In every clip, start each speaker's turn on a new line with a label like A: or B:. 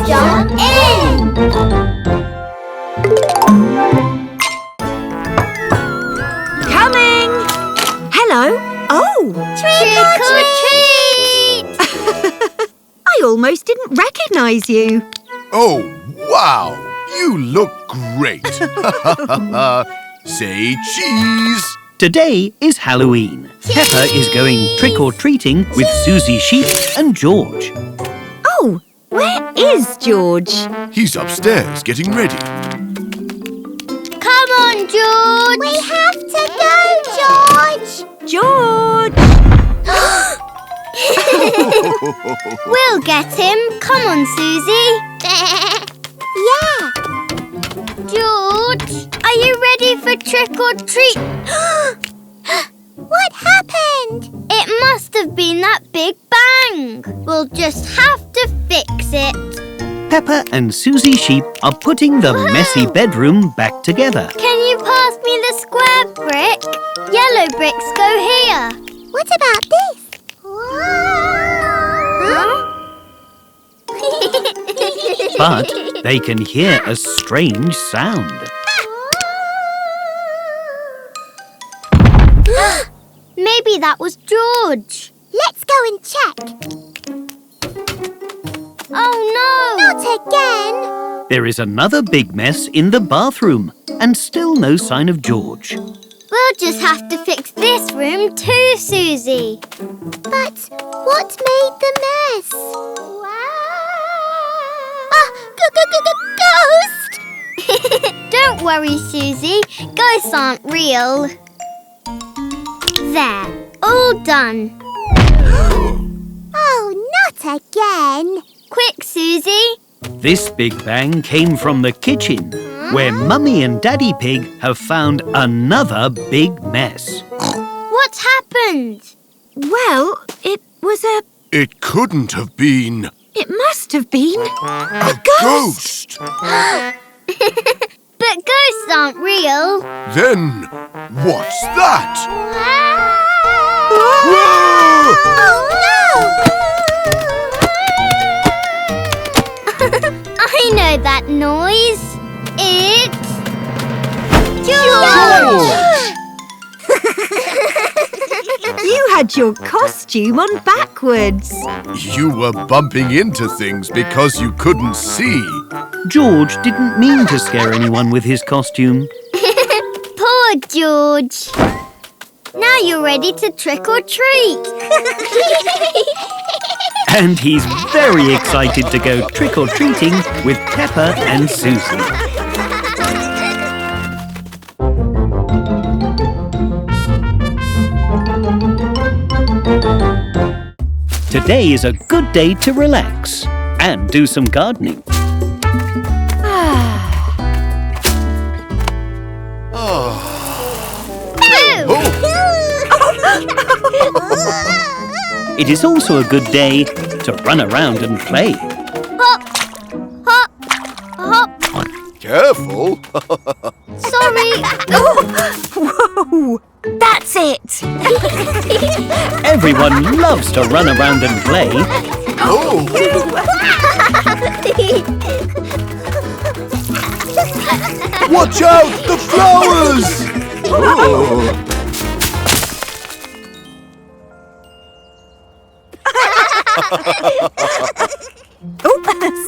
A: Jump in!
B: Coming! Hello. Oh!
A: Trick or treat!
B: I almost didn't recognise you.
C: Oh, wow! You look great! Say cheese!
D: Today is Halloween. Peppa is going trick-or-treating with Suzy Sheep and George.
B: Oh, where is George?
C: He's upstairs getting ready.
A: Come on, George! We have to go, George!
B: George!
A: We'll get him. Come on, Suzy. Yeah. George, are you ready for trick or treat? What happened? It must have been that big bang. We'll just have to fix it.
D: Peppa and Suzy Sheep are putting the messy bedroom back together.
A: Can you pass me the square brick? Yellow bricks go here. What about this? Huh?
D: But they can hear a strange sound.
A: Maybe that was George. Let's go and check. Oh no! Not again!
D: There is another big mess in the bathroom and still no sign of George.
A: We'll just have to fix this room too, Suzy. But what made the mess? Ghost! Don't worry, Suzy. Ghosts aren't real. There, all done. Oh, not again. Quick, Suzy.
D: This big bang came from the kitchen, where Mummy and Daddy Pig have found another big mess.
A: What happened?
B: Well, it was a...
C: It couldn't have been
B: It must have been
C: a ghost!
A: But ghosts aren't real.
C: Then what's that?
A: Whoa! I know that noise. It's George!
B: You had your costume on backwards.
C: You were bumping into things because you couldn't see.
D: George didn't mean to scare anyone with his costume.
A: Poor George. Now you're ready to trick or treat.
D: And he's very excited to go trick-or-treating with Peppa and Suzy. Today is a good day to relax and do some gardening. It is also a good day to run around and play.
A: Hop, hop, hop.
C: Careful!
A: Sorry.
B: Whoa! That's it!
D: Everyone loves to run around and play.
C: Oh! Watch out! The flowers! Oh.
B: Oh,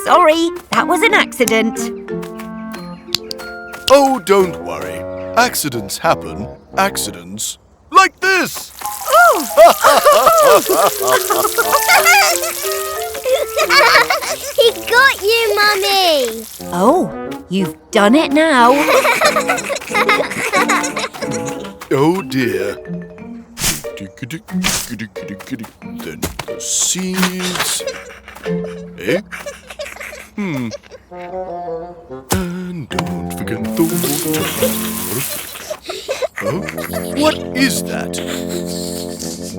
B: sorry. That was an accident.
C: Oh, don't worry. Accidents happen. Accidents like this!
A: He got you, Mummy.
B: Oh, you've done it now.
C: Oh dear. Then the seeds. Eh? And don't forget the water. Oh, what is that?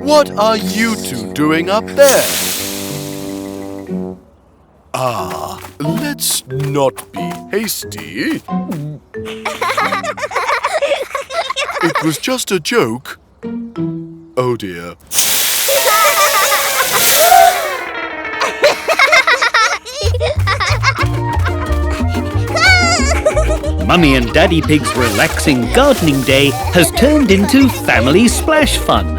C: What are you two doing up there? Ah, let's not be hasty. It was just a joke. Oh dear.
D: Mummy and Daddy Pig's relaxing gardening day has turned into family splash fun.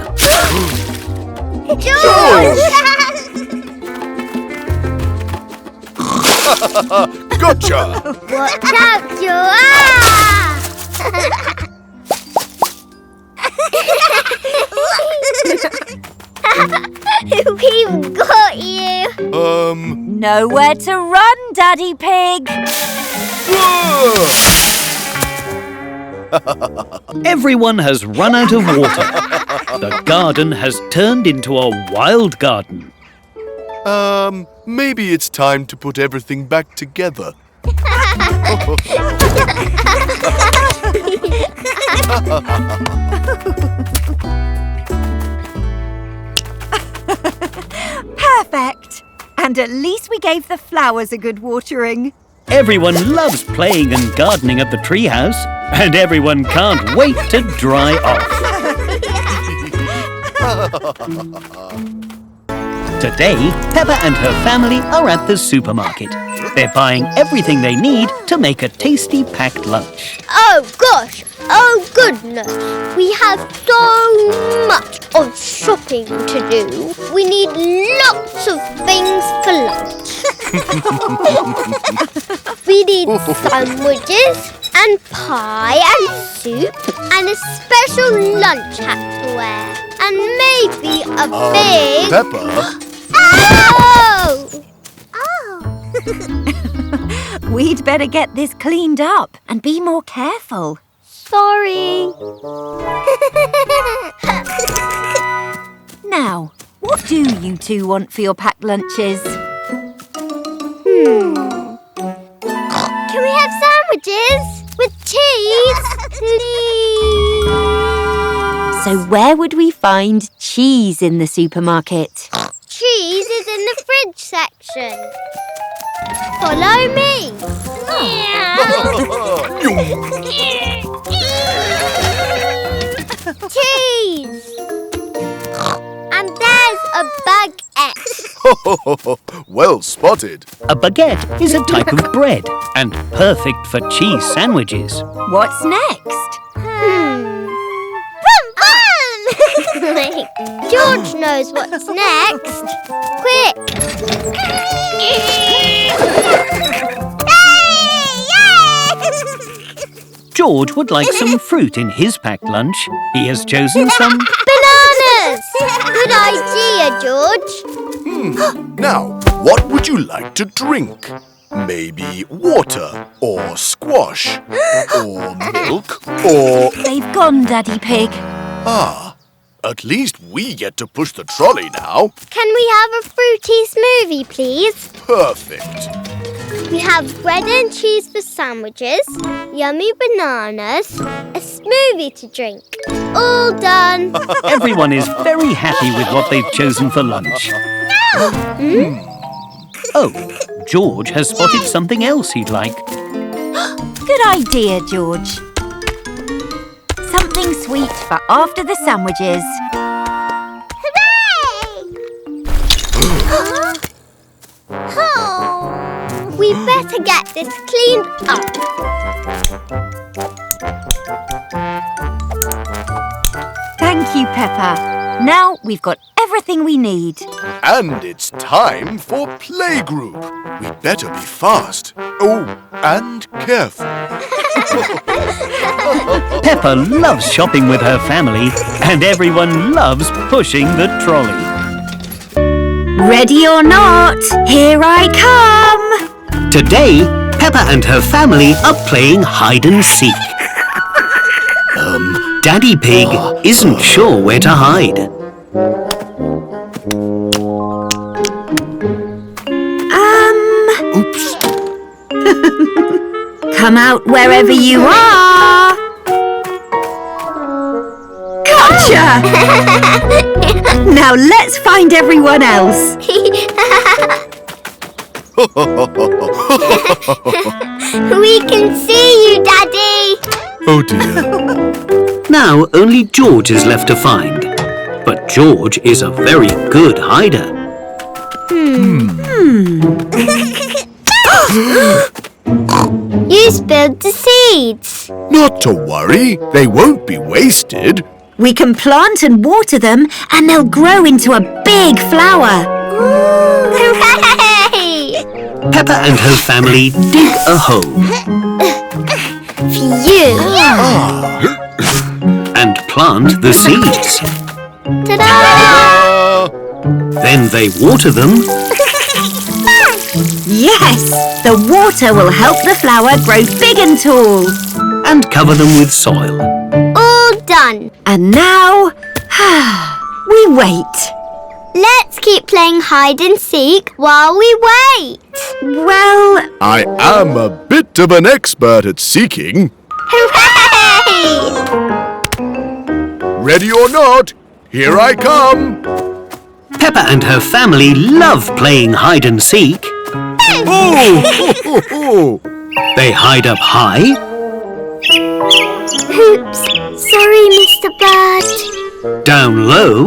A: George!
C: Gotcha!
A: Watch out, George! We've got you!
B: Nowhere to run, Daddy Pig.
C: Whoa!
D: Everyone has run out of water. The garden has turned into a wild garden.
C: Maybe it's time to put everything back together.
B: Perfect. And at least we gave the flowers a good watering.
D: Everyone loves playing and gardening at the treehouse, and everyone can't wait to dry off. Today, Peppa and her family are at the supermarket. They're buying everything they need to make a tasty packed lunch.
A: Oh gosh! Oh goodness! We have so much of shopping to do. We need lots of things for lunch. We need sandwiches and pie and soup and a special lunch hat to wear. And maybe a big...
C: Peppa?
A: Oh!
B: We'd better get this cleaned up and be more careful.
A: Sorry.
B: Now, what do you two want for your packed lunches?
A: Can we have sandwiches with cheese, please?
B: So where would we find cheese in the supermarket?
A: Cheese is in the fridge section. Follow me. Cheese. And there's a baguette.
C: Well spotted.
D: A baguette is a type of bread and perfect for cheese sandwiches.
B: What's next?
A: George knows what's next. Quick!
D: George would like some fruit in his packed lunch. He has chosen some...
A: Bananas! Good idea, George.
C: Now, what would you like to drink? Maybe water, or squash, or milk, or...
B: They've gone, Daddy Pig.
C: Ah, at least we get to push the trolley now.
A: Can we have a fruity smoothie, please?
C: Perfect.
A: We have bread and cheese for sandwiches, yummy bananas, a smoothie to drink. All done.
D: Everyone is very happy with what they've chosen for lunch. Oh, George has spotted something else he'd like.
B: Good idea, George. Something sweet for after the sandwiches.
A: Oh, we better get this cleaned up.
B: Thank you, Peppa. Now we've got everything we need.
C: And it's time for playgroup. We'd better be fast. Oh, and careful.
D: Peppa loves shopping with her family, and everyone loves pushing the trolley.
B: Ready or not, here I come!
D: Today, Peppa and her family are playing hide and seek. Daddy Pig isn't sure where to hide.
C: Oops.
B: Come out wherever you are! Gotcha! Now let's find everyone else.
A: We can see you, Daddy.
C: Oh dear.
D: Now only George is left to find. But George is a very good hider.
A: You spilled the seed. seeds.
C: Not to worry, they won't be wasted.
B: We can plant and water them and they'll grow into a big flower.
A: Hooray!
D: Peppa and her family dig a hole
A: Phew!
D: and plant the seeds.
A: Ta-da!
D: Then they water them
B: Yes, the water will help the flower grow big and tall.
D: and cover them with soil.
A: All done.
B: And now, we wait.
A: Let's keep playing hide and seek while we wait.
B: Well,
C: I am a bit of an expert at seeking.
A: Hooray!
C: Ready or not, here I come.
D: Peppa and her family love playing hide and seek.
C: Oh!
D: They hide up high
A: Oops. Sorry, Mr. Bird.
D: down low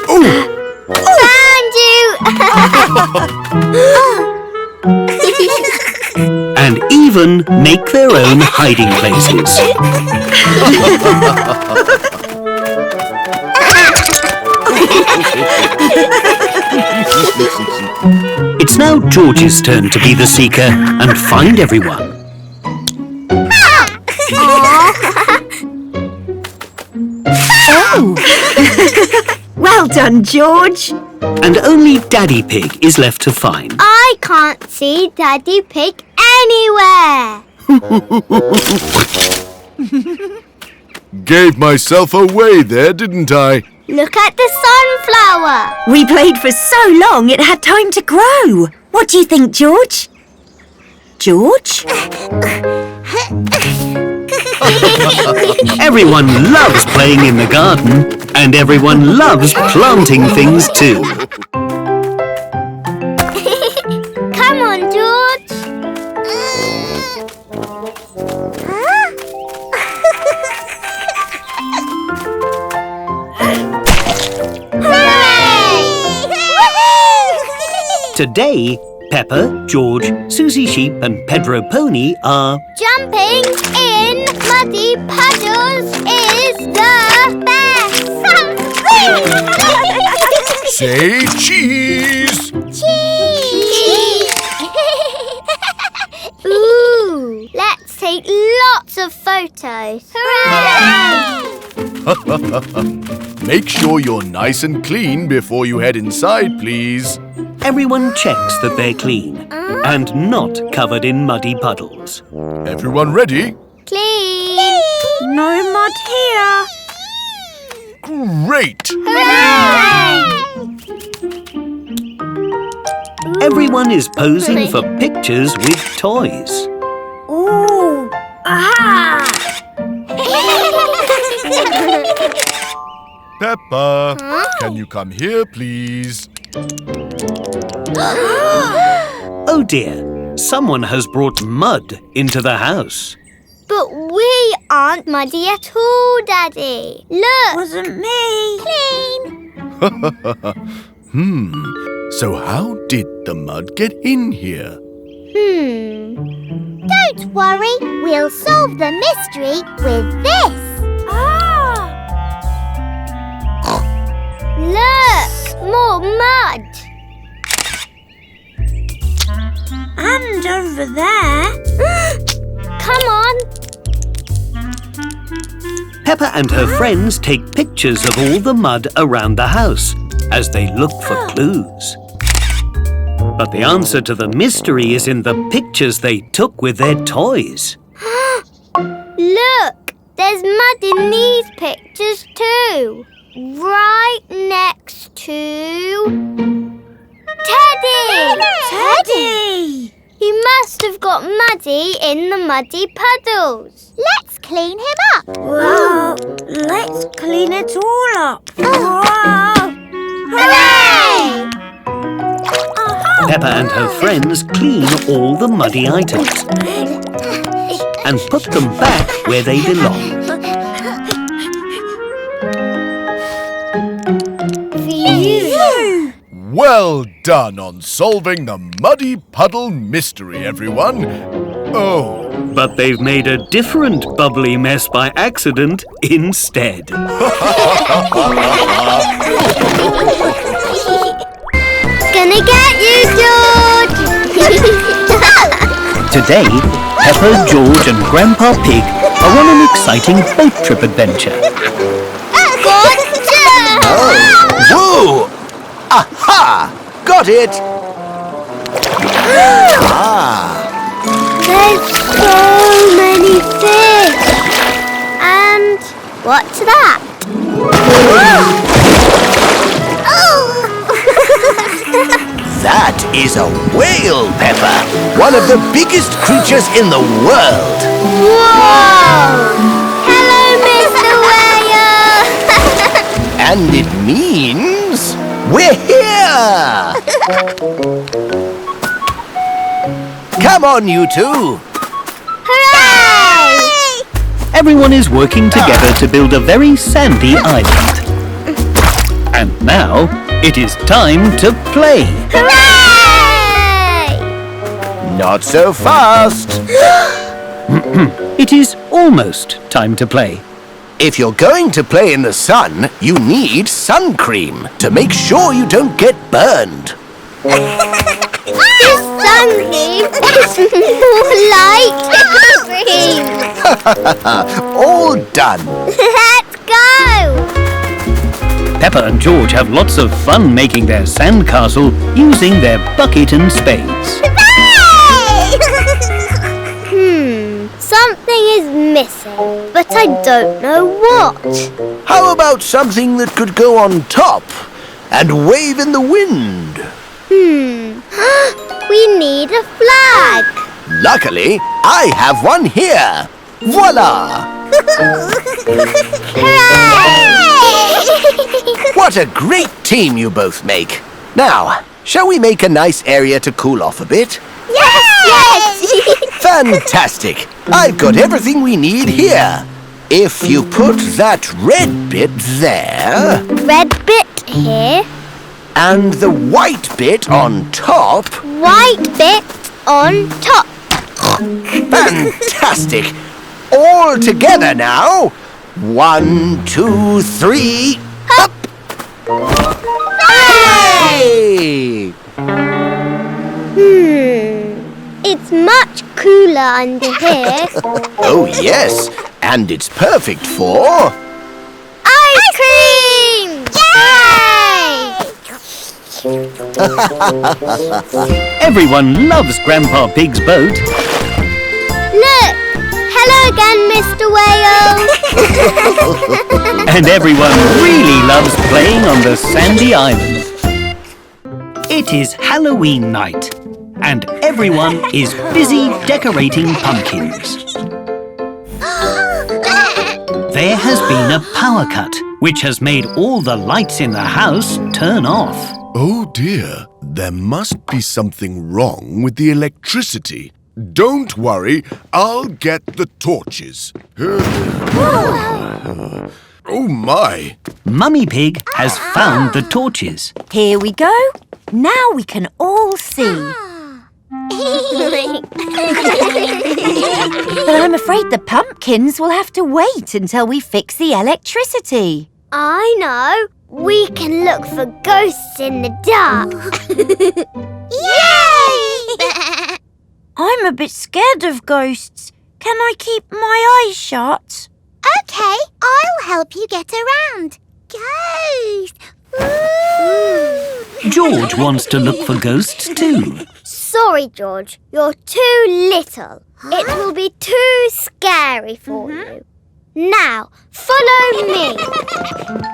A: Found you!
D: and even make their own hiding places. It's now George's turn to be the seeker and find everyone.
B: well done, George.
D: And only Daddy Pig is left to find.
A: I can't see Daddy Pig anywhere.
C: Gave myself away there, didn't I?
A: Look at the sunflower.
B: We played for so long it had time to grow. What do you think, George? George?
D: Everyone loves playing in the garden, and everyone loves planting things too.
A: Come on, George.
D: Today, Peppa, George, Suzy Sheep and Pedro Pony are
A: Jumping in muddy puddles is the best.
C: Say cheese!
A: Cheese! Ooh, let's take lots of photos. Hooray!
C: Make sure you're nice and clean before you head inside, please.
D: everyone checks that they're clean and not covered in muddy puddles.
C: Everyone ready?
A: Clean!
B: No mud here.
C: Great!
A: Hooray!
D: Everyone is posing for pictures with toys.
B: Ooh. Aha!
C: Peppa, can you come here, please?
D: Oh dear, someone has brought mud into the house.
A: But we aren't muddy at all, Daddy. Look!
B: Wasn't me.
A: Clean!
C: So how did the mud get in here?
A: Don't worry, we'll solve the mystery with this. Look! More mud!
B: And over there.
A: Come on!
D: Peppa and her friends take pictures of all the mud around the house as they look for clues. But the answer to the mystery is in the pictures they took with their toys.
A: Look! There's mud in these pictures too. Right next to... Teddy!
B: Teddy!
A: He must have got muddy in the muddy puddles. Let's clean him up.
B: Well, let's clean it all up.
A: Hooray!
D: Peppa and her friends clean all the muddy items and put them back where they belong.
A: Phew.
C: Well done on solving the muddy puddle mystery, everyone. Oh.
D: But they've made a different bubbly mess by accident instead.
A: Gonna get you, George!
D: Today, Peppa, George and Grandpa Pig are on an exciting boat trip adventure.
A: Gotcha!
C: Whoa! Aha! Got it!
A: There's so many fish! And what's that?
C: That is a whale, Peppa. One of the biggest creatures in the world.
A: Whoa! Hello, Mr. Whale!
C: And it means we're here! Come on, you two.
A: Hooray!
D: Everyone is working together to build a very sandy island. And now, it is time to play.
A: Hooray!
C: Not so fast.
D: It is almost time to play.
C: If you're going to play in the sun, you need sun cream to make sure you don't get burned.
A: This sun cream is more like cream.
C: All done.
A: Let's go!
D: Peppa and George have lots of fun making their sandcastle using their bucket and spades.
A: Something is missing, but I don't know what.
C: How about something that could go on top and wave in the wind?
A: We need a flag.
C: Luckily, I have one here. Voila!
A: Hooray!
C: What a great team you both make. Now, shall we make a nice area to cool off a bit?
A: Yes!
C: Fantastic! I've got everything we need here. If you put that red bit there,
A: Red bit here,
C: and the white bit on top,
A: white bit on top.
C: fantastic! All together now. 1, 2, 3, up! Hey!
A: It's much cooler under here.
C: Oh yes, and it's perfect for...
A: Ice cream! Yay!
D: Everyone loves Grandpa Pig's boat.
A: Look! Hello again, Mr. Whale!
D: And everyone really loves playing on the sandy island. It is Halloween night, and everyone is busy decorating pumpkins. There has been a power cut, which has made all the lights in the house turn off.
C: Oh dear, there must be something wrong with the electricity. Don't worry, I'll get the torches. Oh my!
D: Mummy Pig has found the torches.
B: Here we go. Now we can all see. But I'm afraid the pumpkins will have to wait until we fix the electricity.
A: I know. We can look for ghosts in the dark. Yay!
B: I'm a bit scared of ghosts. Can I keep my eyes shut?
A: OK, I'll help you get around. Ghost! Ooh.
D: George wants to look for ghosts too.
A: Sorry, George. You're too little. It will be too scary for you. Now, follow me.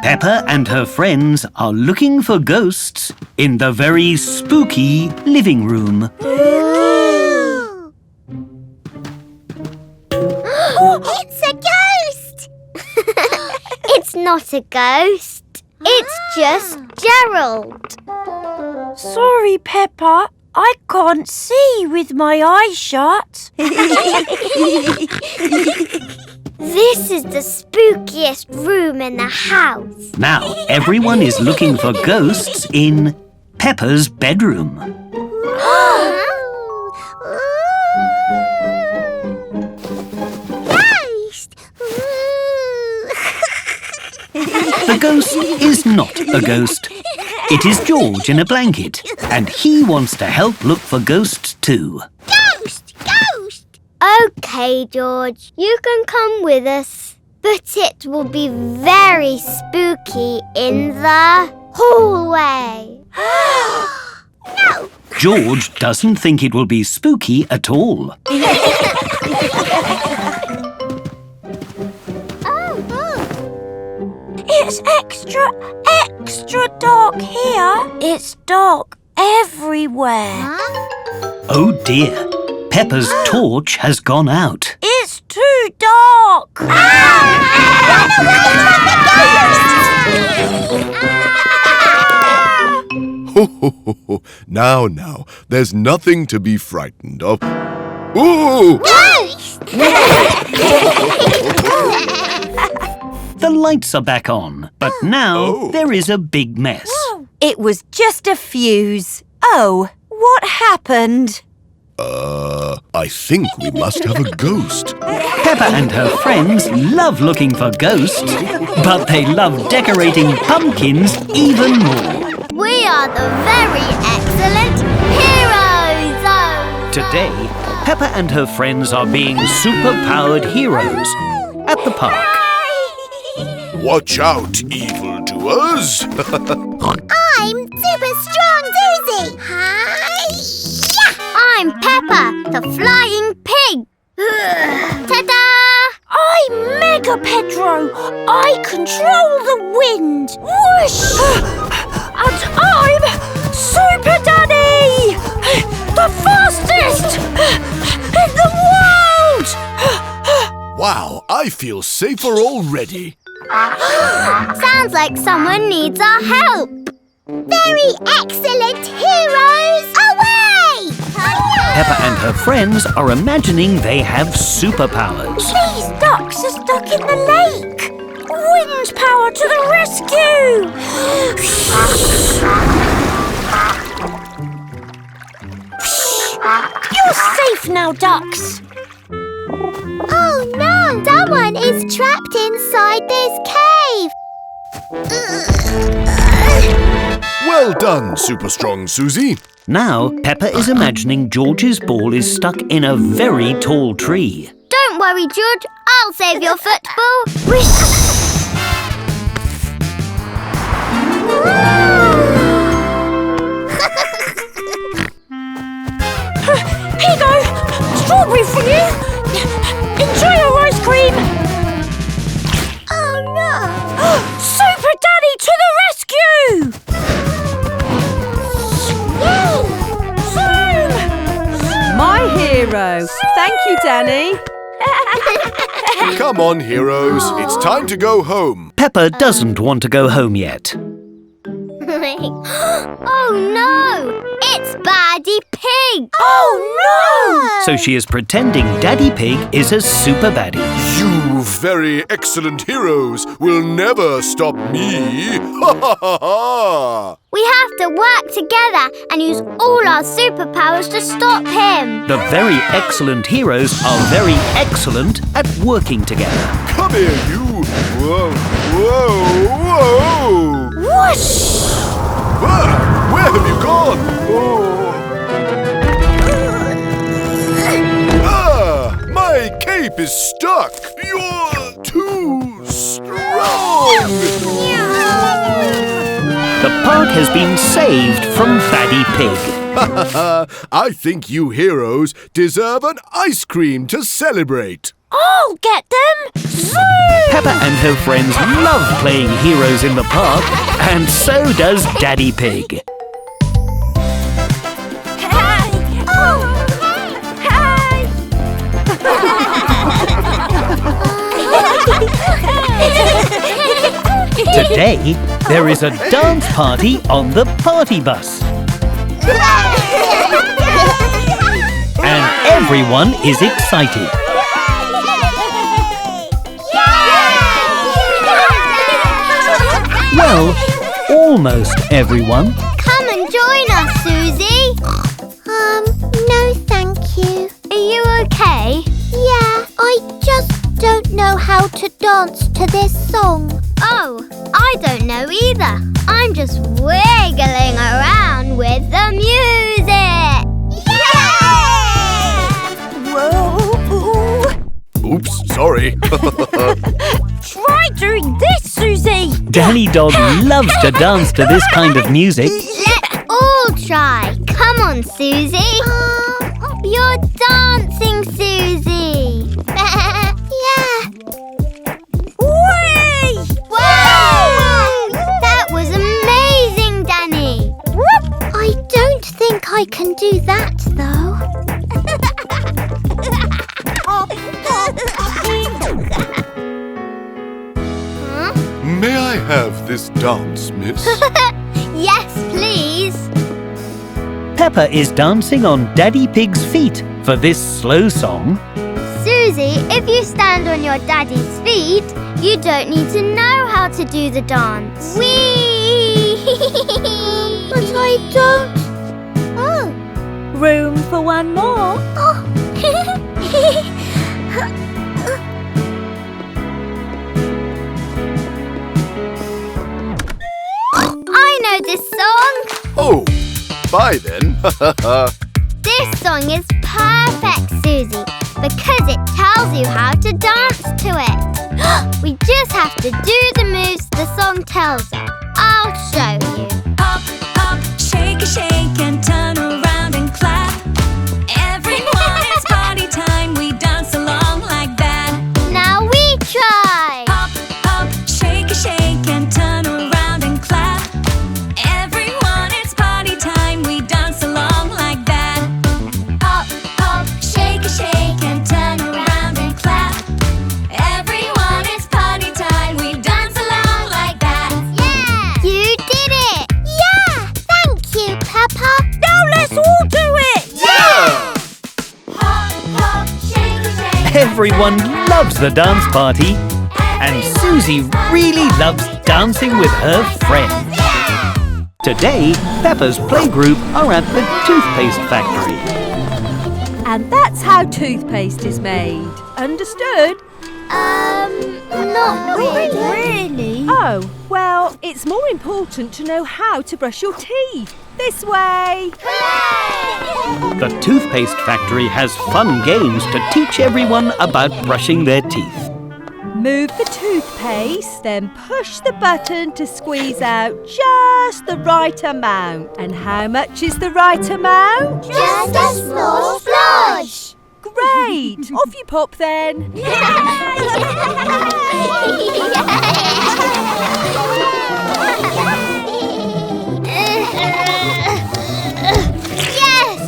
D: Peppa and her friends are looking for ghosts in the very spooky living room.
A: Ooh. It's a ghost! It's not a ghost. It's just Gerald.
B: Sorry, Peppa. I can't see with my eyes shut.
A: This is the spookiest room in the house.
D: Now everyone is looking for ghosts in Peppa's bedroom. The ghost is not a ghost. It is George in a blanket, and he wants to help look for ghosts too.
A: Ghost! Ghost! OK, George, you can come with us. But it will be very spooky in the hallway. No!
D: George doesn't think it will be spooky at all.
B: It's extra dark here. It's dark everywhere.
D: Oh dear, Peppa's torch has gone out.
B: It's too dark.
C: Ho, ho, ho, ho. Now, there's nothing to be frightened of. Ooh!
D: The lights are back on, but now there is a big mess.
B: It was just a fuse. Oh, what happened?
C: I think we must have a ghost.
D: Peppa and her friends love looking for ghosts, but they love decorating pumpkins even more.
A: We are the very excellent heroes!
D: Today, Peppa and her friends are being super-powered heroes at the park.
C: Watch out, evildoers!
A: I'm Super Strong Suzy! Hi-ya! I'm Peppa, the flying pig! Ta-da!
B: I'm Mega Pedro. I control the wind. Whoosh! And I'm Super Danny, the fastest in the world.
C: Wow, I feel safer already.
A: Sounds like someone needs our help. Very excellent heroes, away!
D: Peppa and her friends are imagining they have superpowers.
B: These ducks are stuck in the lake. Wind power to the rescue! You're safe now, ducks.
A: Oh no! Someone is trapped inside this cave!
C: Well done, Super Strong Suzy.
D: Now, Peppa is imagining George's ball is stuck in a very tall tree.
A: Don't worry, George. I'll save your football. Whoosh!
B: Here you go. Strawberry for you. Enjoy your ice cream.
A: Oh no!
B: Super Daddy to the rescue! Zoom!
E: My hero. Thank you, Danny.
C: Come on, heroes. It's time to go home.
D: Peppa doesn't want to go home yet.
A: Oh no! It's Baddie Pig!
B: Oh
D: So she is pretending Daddy Pig is a super baddie.
C: You very excellent heroes will never stop me. Ha ha ha ha!
A: We have to work together and use all our superpowers to stop him.
D: The very excellent heroes are very excellent at working together.
C: Come here, you! Whoa, whoa, whoa!
B: Whoosh!
C: Ah, where have you gone? Oh. Ah, my cape is stuck. You're too strong.
D: The park has been saved from Daddy Pig.
C: I think you heroes deserve an ice cream to celebrate.
B: I'll get them! Zoom!
D: Peppa and her friends love playing heroes in the park, and so does Daddy Pig.
B: Hey! Oh! Hey!
D: Today, there is a dance party on the party bus. And everyone is excited. Well, almost everyone.
A: Come and join us, Suzy. No thank you. Are you okay? Yeah, I just don't know how to dance to this song. Oh, I either. I'm just wiggling around with the music. Yay!
B: Whoa!
C: Oops, sorry.
B: Try doing this, Suzy.
D: Danny Dog loves to dance to this kind of music.
A: Let's all try. Come on, Suzy. You're dancing, Suzy. Yeah.
B: Whee!
A: Whoa! That was amazing, Danny. I don't think I can do that, though. Huh?
C: May I have this dance, miss?
A: Yes, please.
D: Peppa is dancing on Daddy Pig's feet for this slow song.
A: Suzy, if you stand on your daddy's feet, you don't need to know how to do the dance. Whee! But I don't. Oh.
E: Room for one more.
A: Oh. I know this song.
C: Oh, bye then.
A: This song is perfect, Suzy, because it tells you how to dance to it. We just have to do the moves the song tells us. I'll show you.
F: Hop, hop, shake, shake, and turn around and clap. Everyone, it's party time. We dance along like that.
A: Now we try.
F: Hop, hop, shake, shake, and turn around and clap. Everyone, it's party time. We dance along like that. Hop, hop, shake, shake, and turn around and clap. Everyone, it's party time. We dance along like that.
A: Yeah! You did it! Yeah! Thank you, Peppa.
B: Now let's all do it.
C: Yeah!
F: Hop, hop, shake, shake.
D: Everyone loves the dance party, and Suzy really loves dancing with her friends. Today, Peppa's playgroup are at the Toothpaste Factory.
E: And that's how toothpaste is made. Understood?
A: Not really.
E: Oh, well, it's more important to know how to brush your teeth. This way.
D: The Toothpaste Factory has fun games to teach everyone about brushing their teeth.
E: Move the toothpaste, then push the button to squeeze out just the right amount. And how much is the right amount?
A: Just a small splodge.
E: Great! Off you pop then.
A: Yes!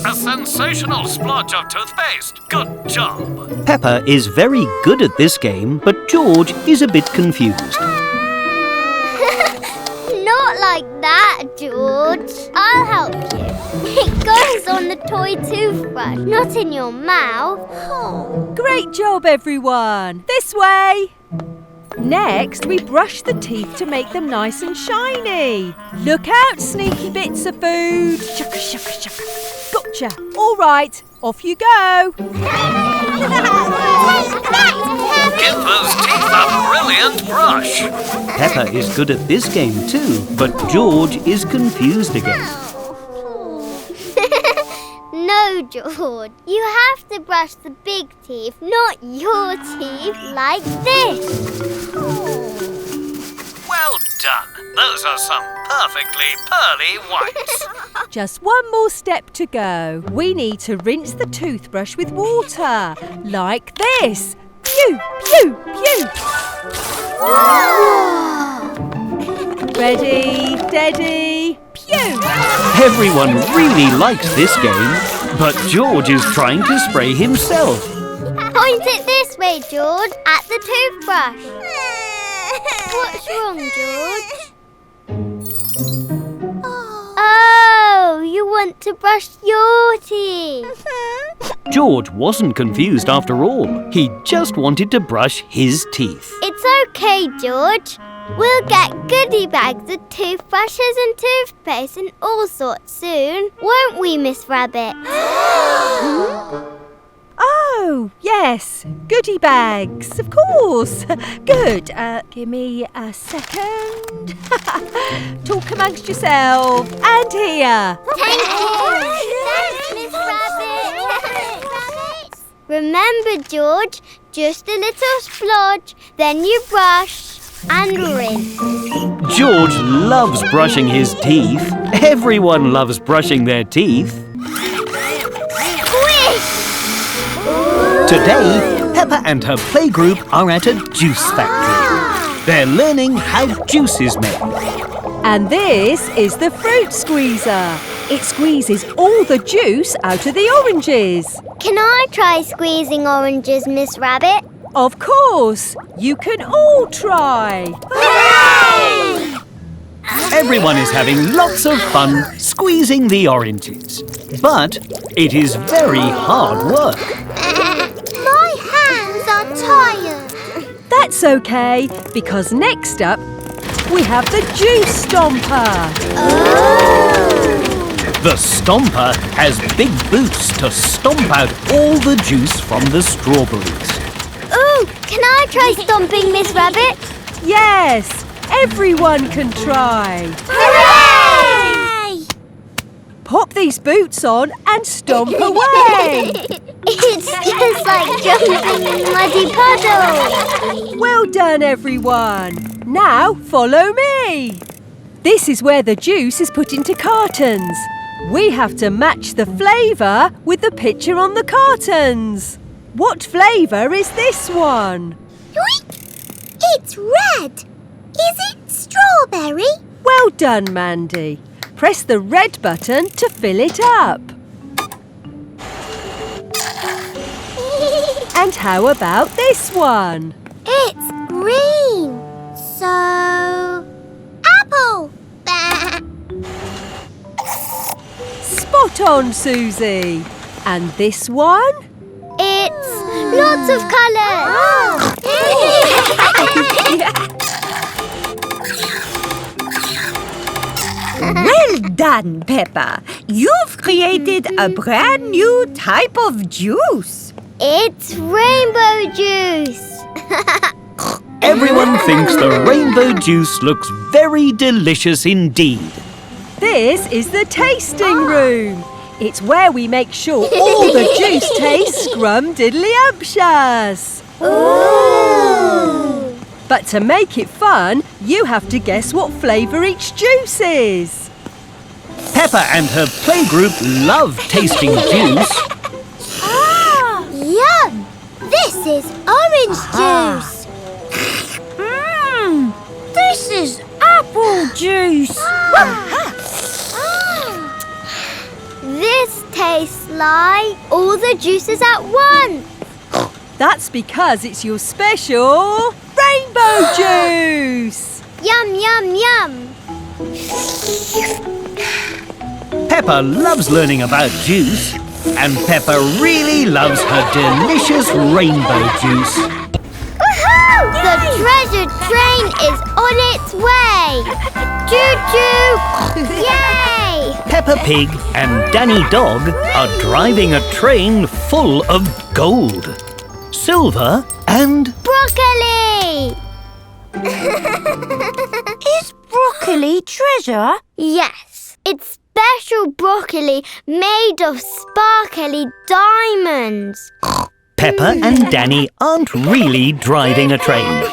G: A sensational splotch of toothpaste. Good job.
D: Peppa is very good at this game, but George is a bit confused.
A: Not like that, George. I'll help you. It goes on the toy toothbrush, not in your mouth. Oh.
E: Great job, everyone. This way. Next, we brush the teeth to make them nice and shiny. Look out, sneaky bits of food. Shucka, shucka, shucka. Gotcha. All right, off you go.
G: Give those teeth a brilliant brush.
D: Peppa is good at this game too, but George is confused again.
A: No, George. You have to brush the big teeth, not your teeth, like this.
G: Well done. Those are some perfectly pearly whites.
E: Just one more step to go. We need to rinse the toothbrush with water, like this. Pew, pew, pew. Ready, steady, pew.
D: Everyone really likes this game, but George is trying to spray himself.
A: Point it this way, George, at the toothbrush. What's wrong, George? Oh, you want to brush your teeth.
D: George wasn't confused after all. He just wanted to brush his teeth.
A: It's okay, George. We'll get goodie bags of toothbrushes and toothpaste and all sorts soon, won't we, Miss Rabbit?
E: Oh, yes. Yes, goodie bags, of course. Good. Give me a second. Talk amongst yourself. And here.
A: Thank you. Thanks, Miss Rabbit. Remember, George, just a little splodge, then you brush and rinse.
D: George loves brushing his teeth. Everyone loves brushing their teeth. Today, Peppa and her playgroup are at a juice factory. They're learning how juice is made.
E: And this is the fruit squeezer. It squeezes all the juice out of the oranges.
A: Can I try squeezing oranges, Miss Rabbit?
E: Of course, you can all try.
A: Hooray!
D: Everyone is having lots of fun squeezing the oranges. But it is very hard work.
A: My hands are tired.
E: That's okay, because next up, we have the juice stomper.
D: The stomper has big boots to stomp out all the juice from the strawberries.
A: Ooh, can I try stomping, Miss Rabbit?
E: Yes, everyone can try.
A: Hooray!
E: Pop these boots on and stomp away.
A: It's just like jumping in muddy puddles.
E: Well done, everyone. Now follow me. This is where the juice is put into cartons. We have to match the flavour with the picture on the cartons. What flavour is this one?
A: It's red. Is it strawberry?
E: Well done, Mandy. Press the red button to fill it up. And how about this one?
A: It's green. So, apple.
E: Spot on, Suzy. And this one?
A: It's lots of colours.
B: Well done, Peppa. You've created a brand new type of juice.
A: It's rainbow juice.
D: Everyone thinks the rainbow juice looks very delicious indeed.
E: This is the tasting room. It's where we make sure all the juice tastes scrum-diddly-umptious.
A: Ooh.
E: But to make it fun, you have to guess what flavour each juice is.
D: Peppa and her playgroup love tasting juice.
A: Yum! This is orange juice.
B: This is apple juice.
A: This tastes like all the juices at once.
E: That's because it's your special rainbow juice.
A: Yum, yum, yum.
D: Peppa loves learning about juice, and Peppa really loves her delicious rainbow juice.
A: Woohoo! The treasure train is on its way. Choo-choo! Yay!
D: Peppa Pig and Danny Dog are driving a train full of gold, silver and
A: Broccoli!
B: Is broccoli treasure?
A: Yes, it's special broccoli made of sparkly diamonds.
D: Peppa and Danny aren't really driving a train.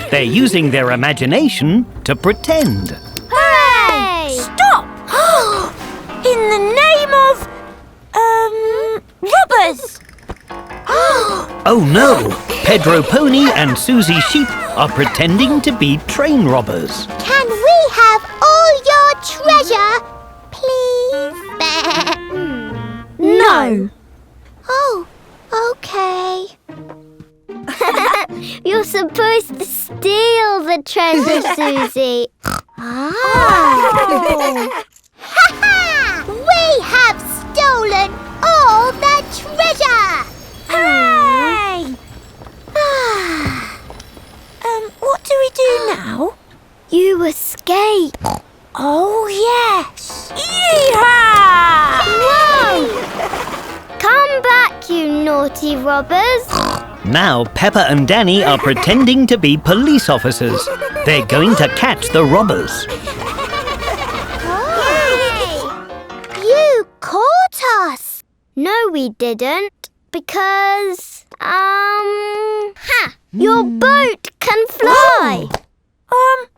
D: They're using their imagination to pretend.
A: Hooray!
B: Stop! In the name of... robbers!
D: Oh no! Pedro Pony and Suzy Sheep are pretending to be train robbers.
A: Can we have all your treasure, please?
B: No.
A: Oh, okay. You're supposed to steal the treasure, Suzy. We have stolen all the treasure!
B: Hooray! What do we do now?
A: You escape.
B: Oh, yes. Yeehaw!
A: Whoa! Come back, you naughty robbers.
D: Now Peppa and Danny are pretending to be police officers. They're going to catch the robbers.
A: You caught us! No, we didn't. Because, your boat can fly!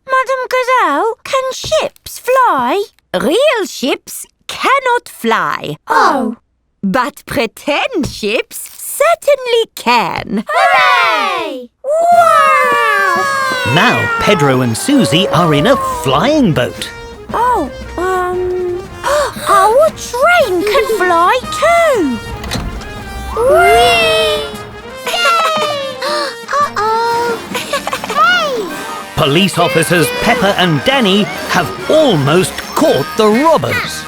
B: Madame Gazelle, can ships fly? Real ships cannot fly.
A: Oh.
B: But pretend ships certainly can.
A: Hooray!
B: Wow!
D: Now Pedro and Suzy are in a flying boat.
B: Our train can fly too.
A: Whee! Uh-oh! Hey!
D: Police officers Peppa and Danny have almost caught the robbers.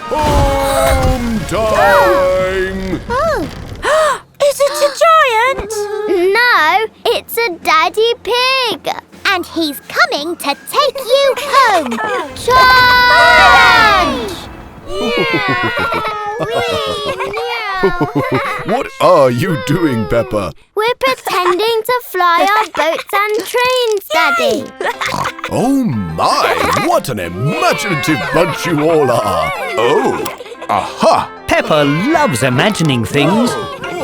C: Home time!
B: Is it a giant?
A: No, it's a daddy pig. And he's coming to take you home. Charge!
C: What are you doing, Peppa?
A: We're pretending to fly our boats and trains, Daddy.
C: Oh my! What an imaginative bunch you all are! Oh! Aha!
D: Peppa loves imagining things.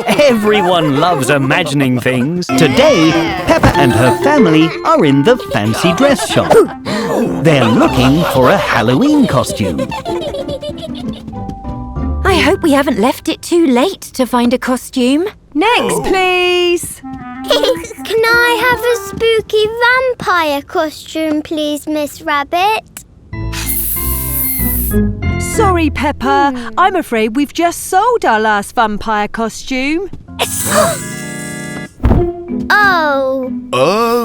D: Everyone loves imagining things. Today, Peppa and her family are in the fancy dress shop. They're looking for a Halloween costume.
B: I hope we haven't left it too late to find a costume.
E: Next, please.
A: Can I have a spooky vampire costume, please, Miss Rabbit?
E: Sorry, Peppa. I'm afraid we've just sold our last vampire costume.
A: Oh.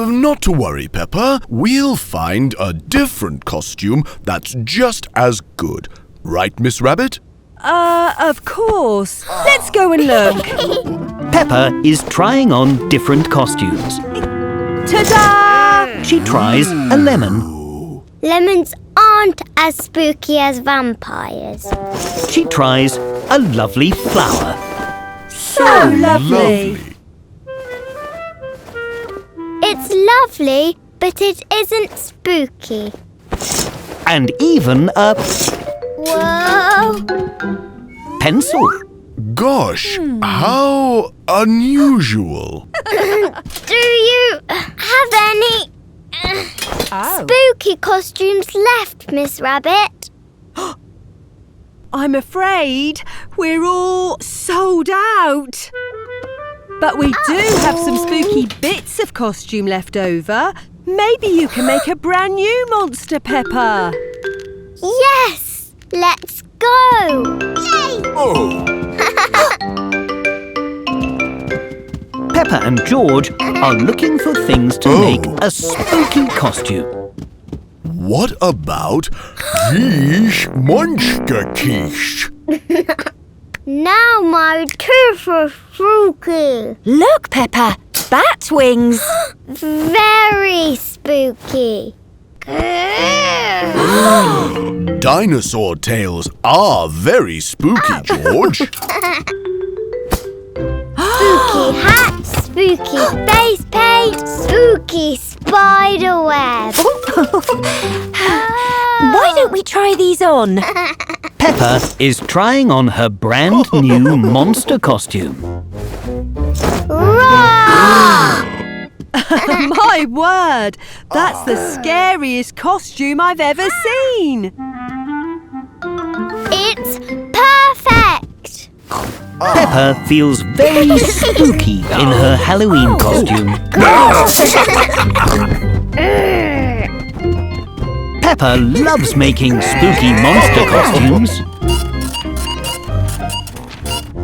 C: Not to worry, Peppa. We'll find a different costume that's just as good. Right, Miss Rabbit?
E: Of course. Let's go and look.
D: Peppa is trying on different costumes.
E: Ta-da!
D: She tries a lemon.
A: Lemons aren't as spooky as vampires.
D: She tries a lovely flower.
E: So lovely.
A: It's lovely, but it isn't spooky.
D: And even a
A: Whoa!
D: pencil.
C: Gosh, how unusual.
A: Do you have any spooky costumes left, Miss Rabbit?
E: I'm afraid we're all sold out. But we do have some spooky bits of costume left over. Maybe you can make a brand new monster, Peppa.
A: Yes! Let's go! Yay!
C: Oh,
D: Peppa and George are looking for things to make a spooky costume.
C: what about quiche monster quiche?
A: Now my tooth is spooky.
B: Look, Peppa, bat wings.
A: Very spooky.
C: Dinosaur tails are very spooky, George.
A: Spooky hat, spooky face paint, spooky spider web.
B: Why don't we try these on?
D: Peppa is trying on her brand new monster costume.
A: Roar!
E: My word! That's the scariest costume I've ever seen.
A: It's perfect.
D: Peppa feels very spooky in her Halloween costume. Peppa loves making spooky monster costumes.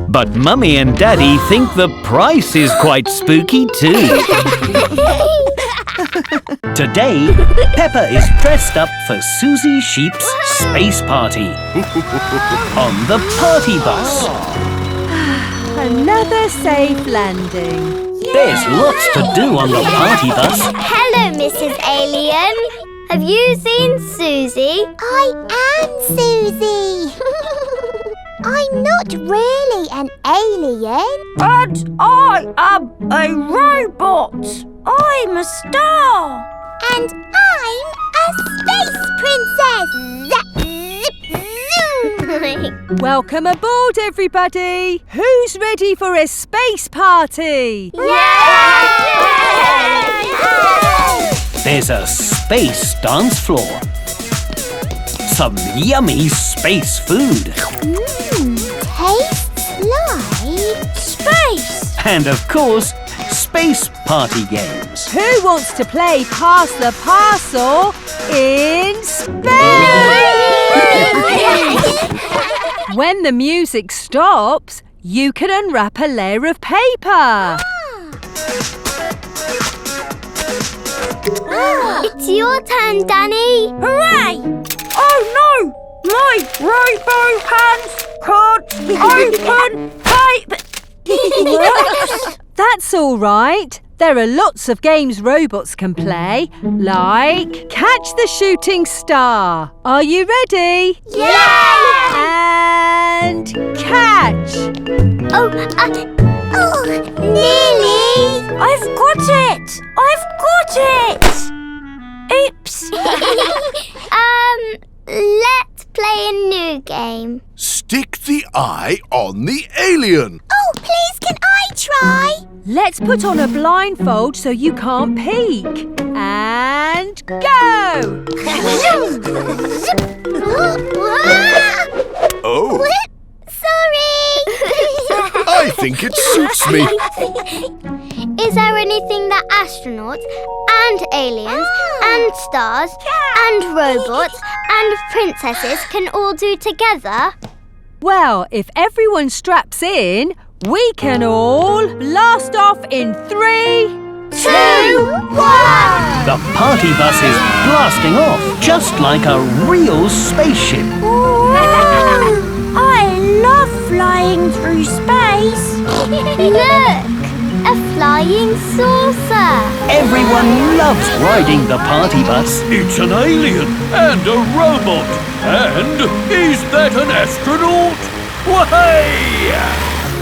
D: But Mummy and Daddy think the price is quite spooky too. Today, Peppa is dressed up for Suzy Sheep's space party on the party bus.
E: Another safe landing.
D: There's lots to do on the party bus.
A: Hello, Mrs. Alien. Have you seen Suzy? I am Suzy. I'm not really an alien.
B: But I am a robot. I'm a star.
A: And I'm a space princess.
E: Welcome aboard, everybody. Who's ready for a space party?
D: There's a space dance floor. Some yummy space food.
A: Tastes like space.
D: And of course, space party games.
E: Who wants to play Pass the Parcel in space? When the music stops, you can unwrap a layer of paper.
A: It's your turn, Danny.
B: Hooray! Oh no! My robo hands can't open paper.
E: That's all right. There are lots of games robots can play, like Catch the Shooting Star. Are you ready? And catch.
A: Nearly.
B: I've got it! Oops!
A: Let's play a new game.
C: Stick the eye on the alien.
A: Oh, please, can I try?
E: Let's put on a blindfold so you can't peek. And go!
C: Oh,
A: Sorry.
C: I think it suits me.
A: Is there anything that astronauts and aliens and stars and robots and princesses can all do together?
E: Well, if everyone straps in, we can all blast off in 3, 2, 1!
D: The party bus is blasting off, just like a real spaceship.
B: I love flying through space.
A: Look! A flying saucer!
D: Everyone loves riding the party bus.
G: It's an alien and a robot. And is that an astronaut? Way!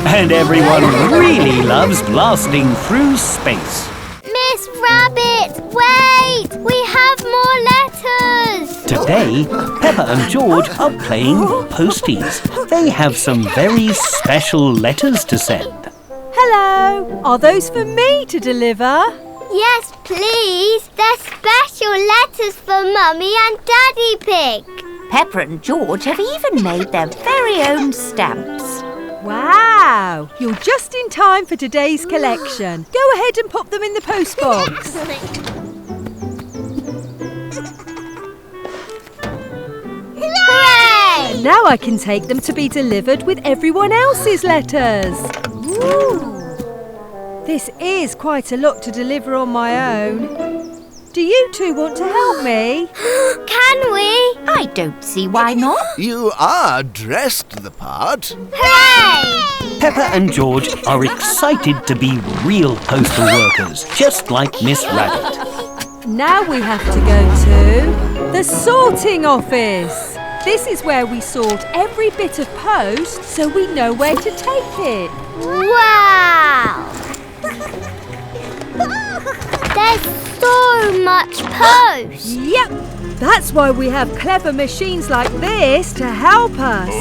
D: And everyone really loves blasting through space.
A: Miss Rabbit, wait! We have more letters!
D: Today, Peppa and George are playing Posties. They have some very special letters to send.
E: Hello! Are those for me to deliver?
A: Yes, please. They're special letters for Mummy and Daddy Pig.
B: Peppa and George have even made their very own stamps.
E: Wow! You're just in time for today's collection. Go ahead and pop them in the post box.
A: Hooray!
E: Now I can take them to be delivered with everyone else's letters. This is quite a lot to deliver on my own. Do you two want to help me?
A: Can we?
B: I don't see why not.
C: You are dressed the part.
A: Hooray!
D: Peppa and George are excited to be real postal workers, just like Miss Rabbit.
E: Now we have to go to the sorting office. This is where we sort every bit of post so we know where to take it.
A: Wow! There's so much post.
E: Yep, that's why we have clever machines like this to help us.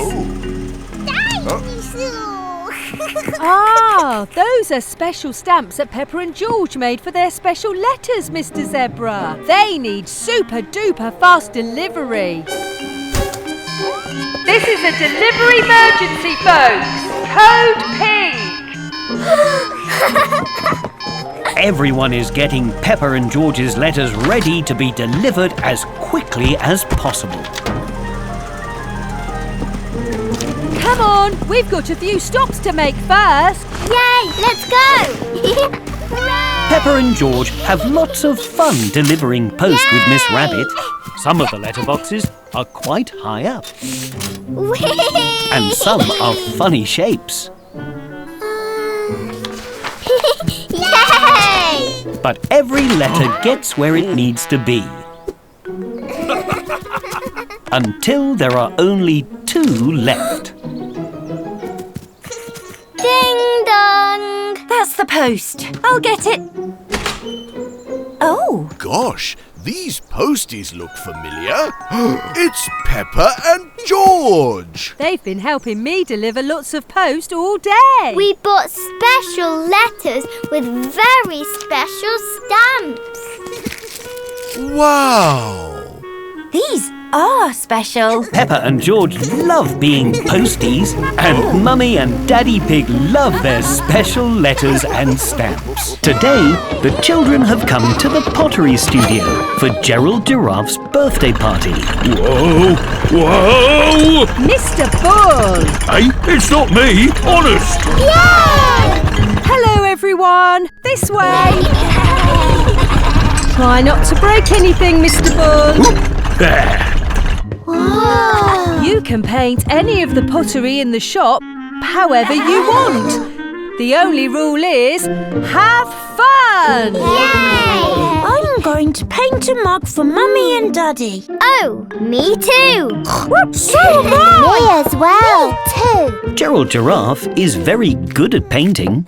E: Ah, those are special stamps that Peppa and George made for their special letters, Mr. Zebra. They need super duper fast delivery. This is a delivery emergency, folks. Code pink.
D: Everyone is getting Peppa and George's letters ready to be delivered as quickly as possible.
E: Come on, we've got a few stops to make first.
A: Yay, let's go!
D: Peppa and George have lots of fun delivering post with Miss Rabbit. Some of the letterboxes are quite high up, and some are funny shapes.
A: Yay!
D: But every letter gets where it needs to be. Until there are only 2 left.
B: post.
H: I'll get it.
B: Oh,
C: Gosh, these posties look familiar. It's Peppa and George.
E: They've been helping me deliver lots of post all day.
A: We bought special letters with very special stamps.
C: Wow.
B: these are special.
D: Peppa and George love being posties, and Mummy and Daddy Pig love their special letters and stamps. Today, the children have come to the Pottery Studio for Gerald Giraffe's birthday party.
G: Whoa! Whoa!
E: Mr. Bull!
G: Hey, it's not me, honest!
E: Hello, everyone. This way. Try not to break anything, Mr. Bull.
G: There!
E: You can paint any of the pottery in the shop however you want. The only rule is have fun!
B: I'm going to paint a mug for Mummy and Daddy.
A: Oh, me too.
B: So am I.
A: Me as well. Too.
D: Gerald Giraffe is very good at painting.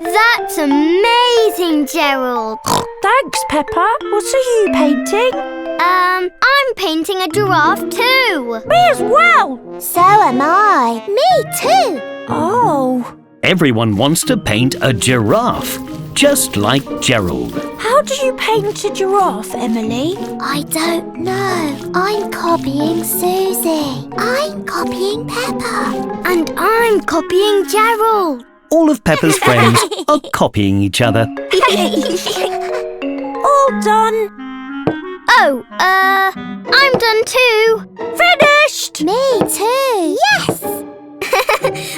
A: That's amazing, Gerald.
B: Thanks, Peppa. What are you painting?
A: I'm painting a giraffe too.
B: Me as well.
A: So am I. Me too.
B: Oh.
D: Everyone wants to paint a giraffe, just like Gerald.
B: How do you paint a giraffe, Emily?
A: I don't know. I'm copying Suzy. I'm copying Peppa. And I'm copying Gerald.
D: All of Peppa's friends are copying each other.
B: All done.
A: Oh, I'm done too.
B: Finished.
A: Me too. Yes.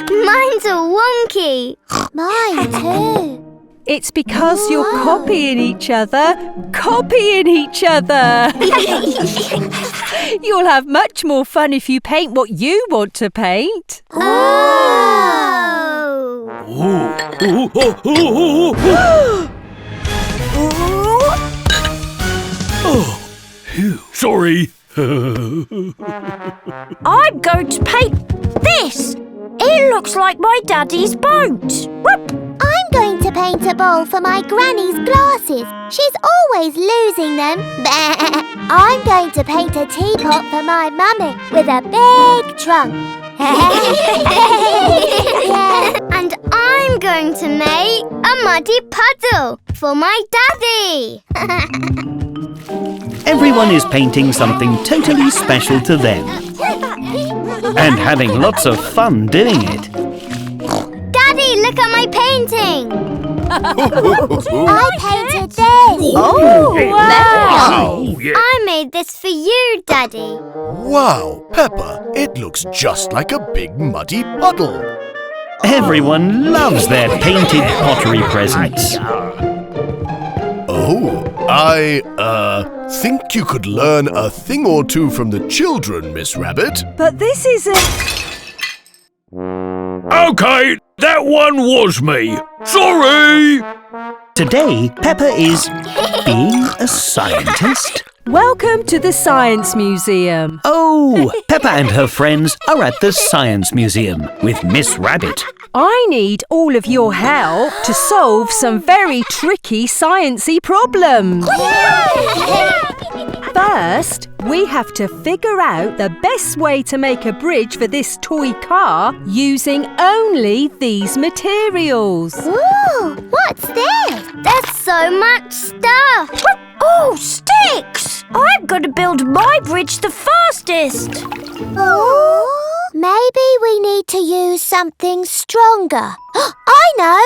A: Mine's all wonky. Mine too.
E: It's because you're copying each other. Copying each other. You'll have much more fun if you paint what you want to paint.
A: Oh.
G: Sorry.
B: I'm going to paint this. It looks like my daddy's boat. Whoop.
A: I'm going to paint a bowl for my granny's glasses. She's always losing them. I'm going to paint a teapot for my mummy with a big trunk. And I'm going to make a muddy puddle for my daddy.
D: Everyone is painting something totally special to them and having lots of fun doing it.
A: Daddy, look at my painting. I painted this.
B: Oh,
G: Wow! Yeah.
A: I made this for you, Daddy.
C: Wow, Peppa, it looks just like a big muddy puddle.
D: Everyone loves their painted pottery presents.
C: Oh, I think you could learn a thing or two from the children, Miss Rabbit.
E: But this isn't...
G: Okay, that one was me. Sorry!
D: Today, Peppa is being a scientist.
E: Welcome to the Science Museum.
D: Oh, Peppa and her friends are at the Science Museum with Miss Rabbit.
E: I need all of your help to solve some very tricky sciencey problems. First, we have to figure out the best way to make a bridge for this toy car using only these materials.
A: Ooh, what's this? There's so much stuff.
B: oh, sticks. I'm going to build my bridge the fastest.
A: Maybe we need to use something stronger. I know.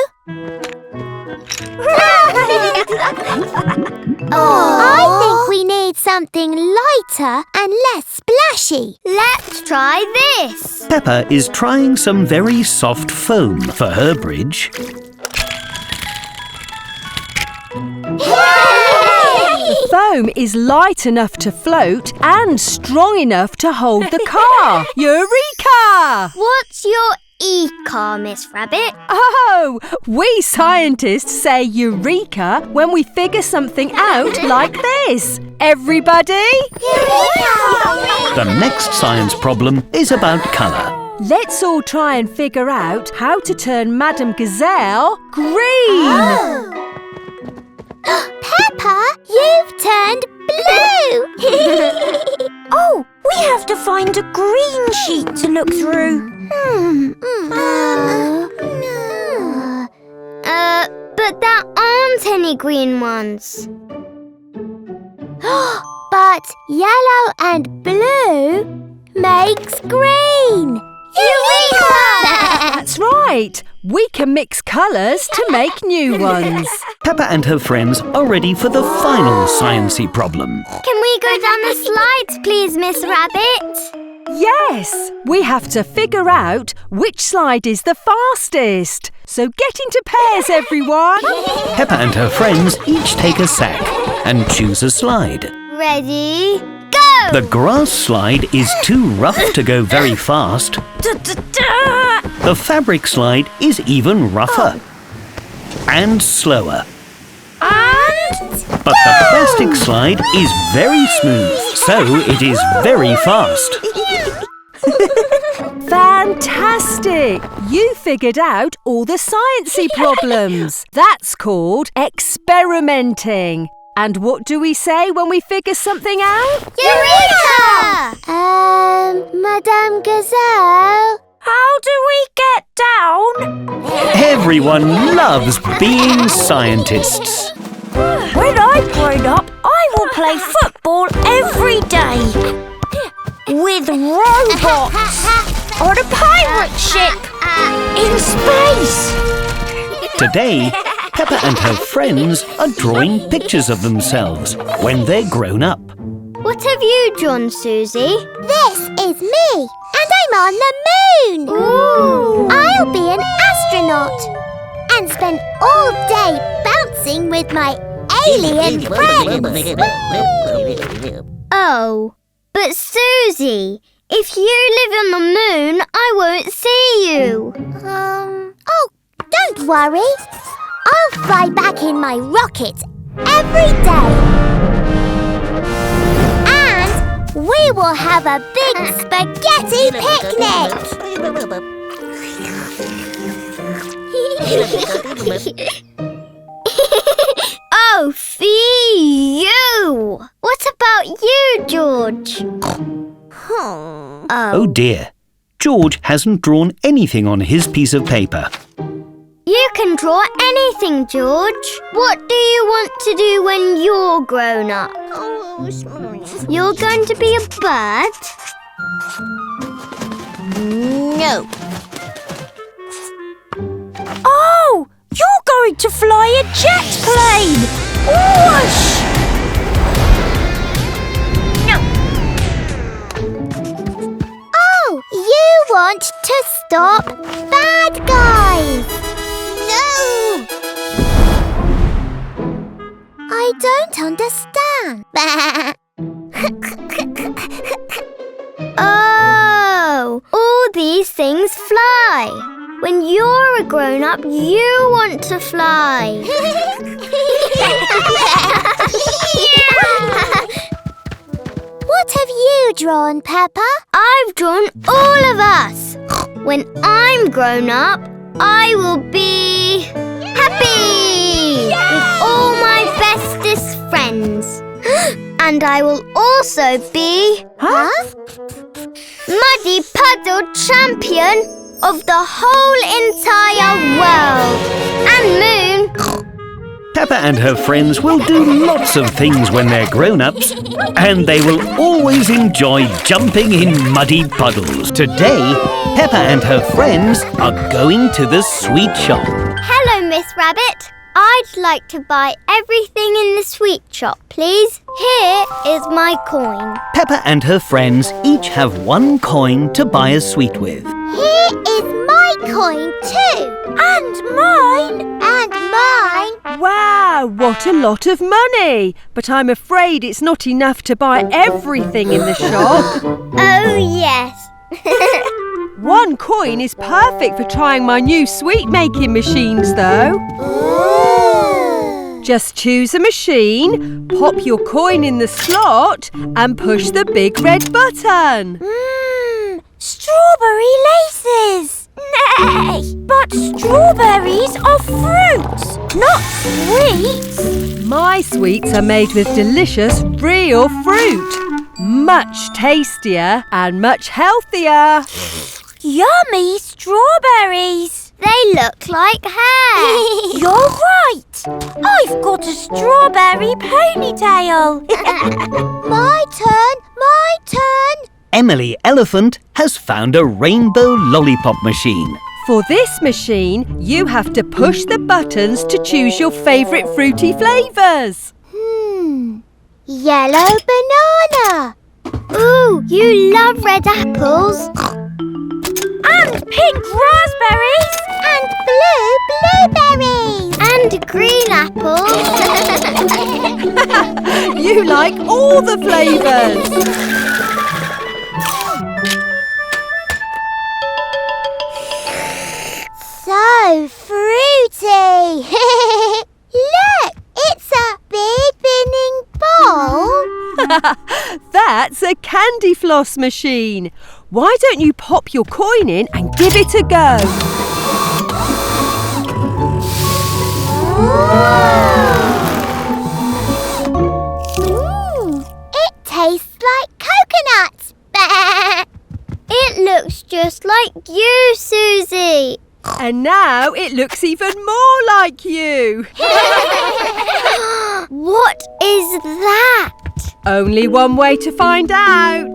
A: I think we need something lighter and less splashy. Let's try this.
D: Peppa is trying some very soft foam for her bridge.
E: The foam is light enough to float and strong enough to hold the car. Eureka!
A: What's your e-car, Miss Rabbit?
E: Oh, we scientists say eureka when we figure something out like this. Everybody?
D: The next science problem is about colour.
E: Let's all try and figure out how to turn Madame Gazelle green.
A: Peppa, you've turned blue!
B: Oh, we have to find a green sheet to look through.
A: But there aren't any green ones. But yellow and blue makes green! Eureka!
E: That's right. We can mix colours to make new ones.
D: Peppa and her friends are ready for the final sciencey problem.
A: Can we go down the slides, please, Miss Rabbit?
E: Yes, we have to figure out which slide is the fastest. So get into pairs, everyone.
D: Peppa and her friends each take a sack and choose a slide.
A: Ready, go!
D: The grass slide is too rough to go very fast. The fabric slide is even rougher and slower. But the plastic slide is very smooth, so it is very fast.
E: Fantastic! You figured out all the sciencey problems. That's called experimenting. And what do we say when we figure something out?
A: Eureka! Madame Gazelle?
B: How do we get down?
D: Everyone loves being scientists.
B: When I've grown up, I will play football every day. With robots. On a pirate ship. In space.
D: Today, Peppa and her friends are drawing pictures of themselves when they're grown up.
A: What have you drawn, Suzy? This is me, and I'm on the moon. Ooh. I'll be an astronaut and spend all day bouncing with my alien friends. Oh, but Suzy, if you live on the moon, I won't see you. Oh, don't worry. I'll fly back in my rocket every day. And we will have a big spaghetti picnic. Oh, phew! What about you, George?
D: Oh dear, George hasn't drawn anything on his piece of paper.
A: You can draw anything, George. What do you want to do when you're grown up? You're going to be a bird? No.
B: Oh, you're going to fly a jet plane. Whoosh!
A: Oh, you want to stop bad guys? No! I don't understand. Oh, all these things fly. When you're a grown-up, you want to fly. What have you drawn, Peppa? I've drawn all of us. When I'm grown up, I will be happy with all my bestest friends. And I will also be Muddy Puddle Champion of the whole entire world. And Moon.
D: Peppa and her friends will do lots of things when they're grown-ups, and they will always enjoy jumping in muddy puddles. Today, Peppa and her friends are going to the sweet shop.
A: Hello, Miss Rabbit. I'd like to buy everything in the sweet shop, please. Here is my coin.
D: Peppa and her friends each have one coin to buy a sweet with.
A: Here is my coin too.
B: And mine.
A: And mine.
E: Wow, what a lot of money. But I'm afraid it's not enough to buy everything in the shop.
A: Oh, yes.
E: One coin is perfect for trying my new sweet-making machines, though.
A: Ooh.
E: Just choose a machine, pop your coin in the slot and push the big red button.
A: Strawberries!
B: Strawberry laces! Nay! But strawberries are fruits, not sweets.
E: My sweets are made with delicious real fruit. Much tastier and much healthier.
B: Yummy strawberries!
A: They look like hair.
B: You're right! I've got a strawberry ponytail. My turn! My turn!
D: Emily Elephant has found a rainbow lollipop machine.
E: For this machine, you have to push the buttons to choose your favourite fruity flavours.
A: Yellow banana. Ooh, you love red apples.
B: And pink raspberries!
A: And blue blueberries. And green apples.
E: You like all the flavours.
A: So fruity. Look, it's a big spinning ball.
E: That's a candy floss machine. Why don't you pop your coin in and give it a go?
A: It tastes like coconuts. It looks just like you, Suzy.
E: And now it looks even more like you.
A: What is that?
E: Only one way to find out.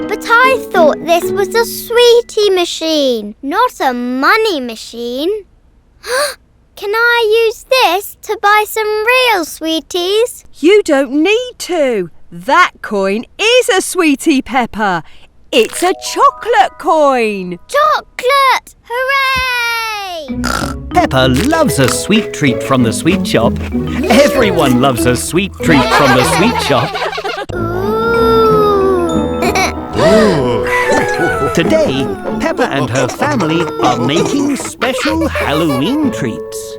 A: But I thought this was a sweetie machine, not a money machine. Can I use this to buy some real sweeties?
E: You don't need to. That coin is a sweetie, Peppa. It's a chocolate coin.
A: Chocolate! Hooray!
D: Peppa loves a sweet treat from the sweet shop. Everyone loves a sweet treat from the sweet shop. Today, Peppa and her family are making special Halloween treats.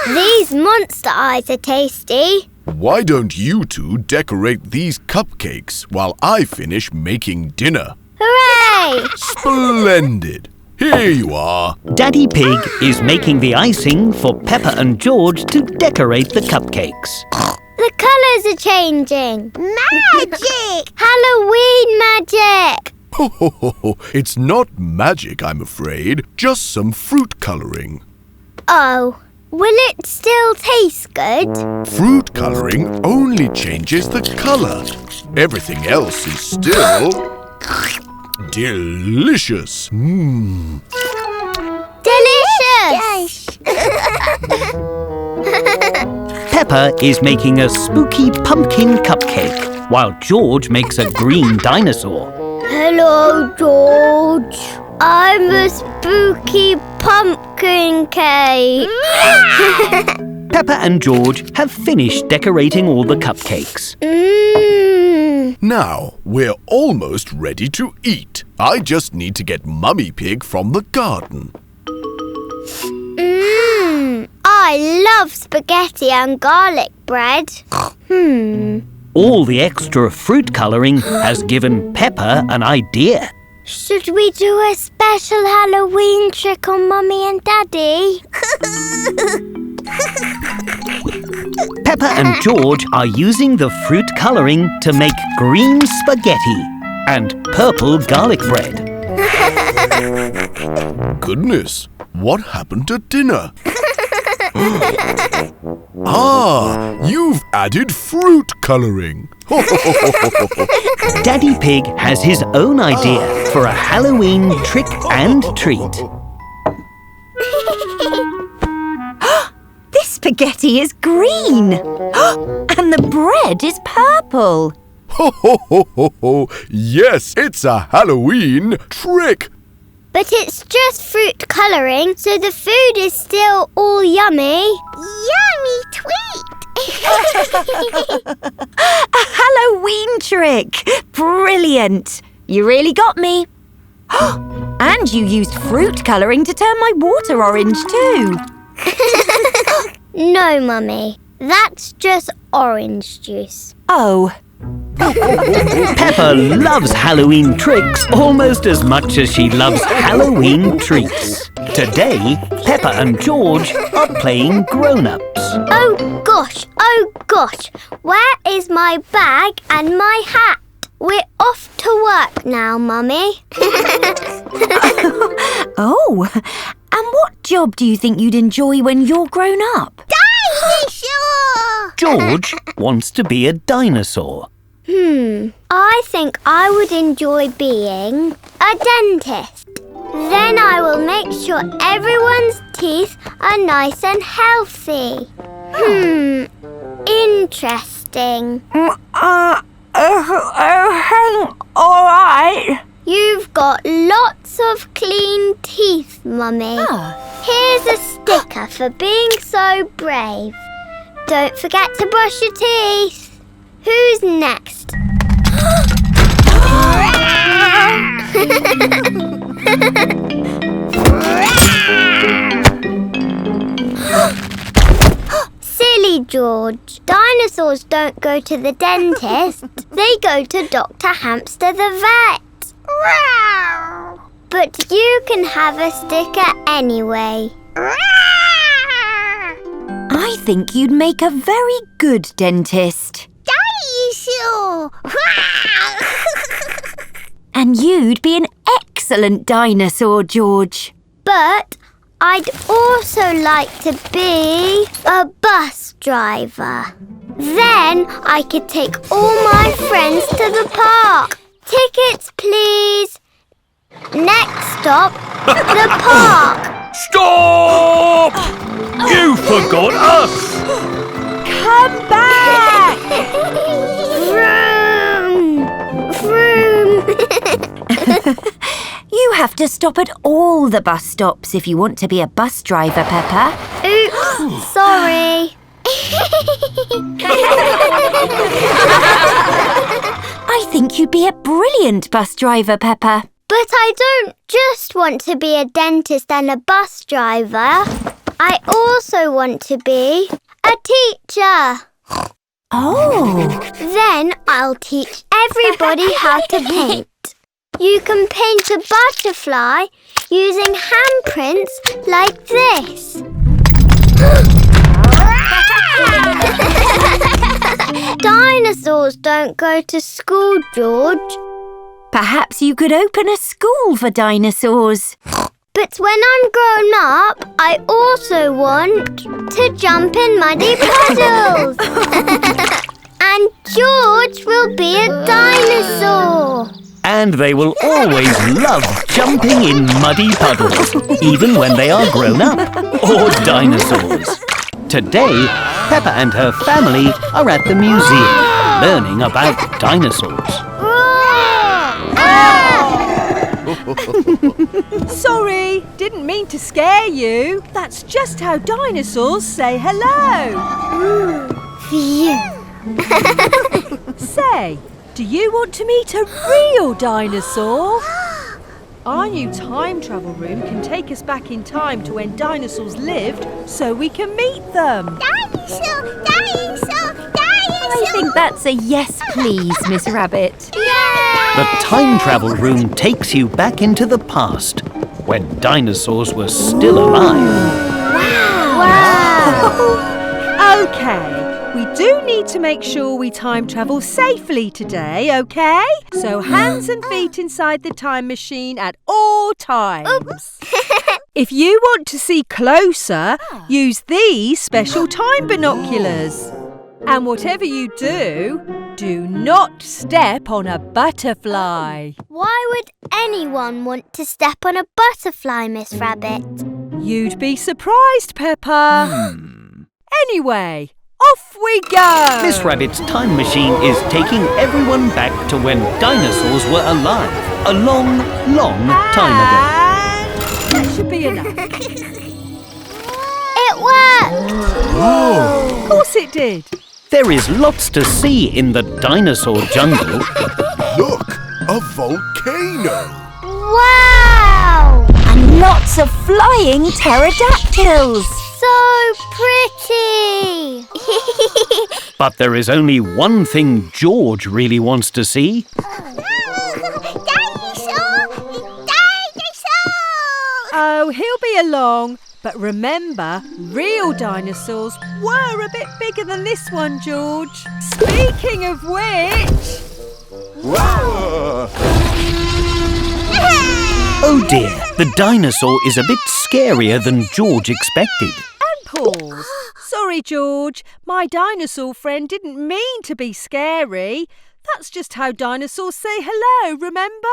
A: These monster eyes are tasty.
C: Why don't you two decorate these cupcakes while I finish making dinner?
A: Hooray!
C: Splendid! Here you are.
D: Daddy Pig is making the icing for Peppa and George to decorate the cupcakes.
A: The colours are changing. Magic! Halloween magic!
C: Ho, ho, ho, ho. It's not magic, I'm afraid. Just some fruit colouring.
A: Oh, will it still taste good?
C: Fruit colouring only changes the colour. Everything else is still delicious.
A: Delicious!
D: Peppa is making a spooky pumpkin cupcake, while George makes a green dinosaur.
A: Hello, George. I'm a spooky pumpkin cake.
D: Peppa and George have finished decorating all the cupcakes.
C: Now, we're almost ready to eat. I just need to get Mummy Pig from the garden.
A: I love spaghetti and garlic bread.
D: All the extra fruit colouring has given Peppa an idea.
A: Should we do a special Halloween trick on Mummy and Daddy?
D: Peppa and George are using the fruit colouring to make green spaghetti and purple garlic bread.
C: Goodness, what happened to dinner? Ah, you've added fruit colouring.
D: Daddy Pig has his own idea for a Halloween trick and treat.
B: This spaghetti is green. And the bread is purple.
C: Ho, ho, ho, ho, ho. Yes, it's a Halloween trick.
A: But it's just fruit colouring, so the food is still all yummy. Yummy tweet!
B: A Halloween trick. Brilliant. You really got me. And you used fruit colouring to turn my water orange too.
A: No, Mummy. That's just orange juice.
B: Oh,
D: Peppa loves Halloween tricks almost as much as she loves Halloween treats. Today, Peppa and George are playing grown-ups.
A: Oh gosh. Where is my bag and my hat? We're off to work now, Mummy.
B: oh. And what job do you think you'd enjoy when you're grown up?
A: Dinosaur!
D: George wants to be a dinosaur.
A: I think I would enjoy being a dentist. Then I will make sure everyone's teeth are nice and healthy. Interesting.
B: All right.
A: You've got lots of clean teeth, Mummy. Here's a sticker for being so brave. Don't forget to brush your teeth. Who's next? Silly George. Dinosaurs don't go to the dentist. They go to Dr. Hamster the vet. But you can have a sticker anyway.
B: I think you'd make a very good dentist.
A: Dinosaur!
B: And you'd be an excellent dinosaur, George.
A: But I'd also like to be a bus driver. Then I could take all my friends to the park. Tickets, please. Next stop, the park.
G: Stop! You forgot us!
E: Come back!
A: Vroom!
B: You have to stop at all the bus stops if you want to be a bus driver, Peppa.
A: Oops, sorry.
B: I think you'd be a brilliant bus driver, Peppa.
A: But I don't just want to be a dentist and a bus driver. I also want to be a teacher.
B: Oh.
A: Then I'll teach everybody how to paint. You can paint a butterfly using handprints like this. Dinosaurs don't go to school, George.
B: Perhaps you could open a school for dinosaurs.
A: But when I'm grown up, I also want to jump in muddy puddles. And George will be a dinosaur.
D: And they will always love jumping in muddy puddles, even when they are grown up or dinosaurs. Today, Peppa and her family are at the museum learning about dinosaurs.
E: Sorry, didn't mean to scare you. That's just how dinosaurs say hello.
A: Phew.
E: Say, do you want to meet a real dinosaur? Our new time travel room can take us back in time to when dinosaurs lived so we can meet them.
A: Dinosaur!
B: I think that's a yes, please, Miss Rabbit.
D: The time travel room takes you back into the past, when dinosaurs were still alive.
A: Wow!
E: Okay, we do need to make sure we time travel safely today, okay? So hands and feet inside the time machine at all times. If you want to see closer, use these special time binoculars. And whatever you do, do not step on a butterfly.
A: Why would anyone want to step on a butterfly, Miss Rabbit?
E: You'd be surprised, Peppa. Anyway, off we go!
D: Miss Rabbit's time machine is taking everyone back to when dinosaurs were alive, a long, long time ago.
E: And that should be enough.
A: It worked!
E: Of course it did.
D: There is lots to see in the dinosaur jungle.
C: Look, a volcano.
A: Wow!
B: And lots of flying pterodactyls.
A: So so pretty!
D: But there is only one thing George really wants to see.
E: Oh, he'll be along. But remember, real dinosaurs were a bit bigger than this one, George. Speaking of which...
D: Oh dear, the dinosaur is a bit scarier than George expected.
E: And pause. Sorry, George. My dinosaur friend didn't mean to be scary. That's just how dinosaurs say hello, remember?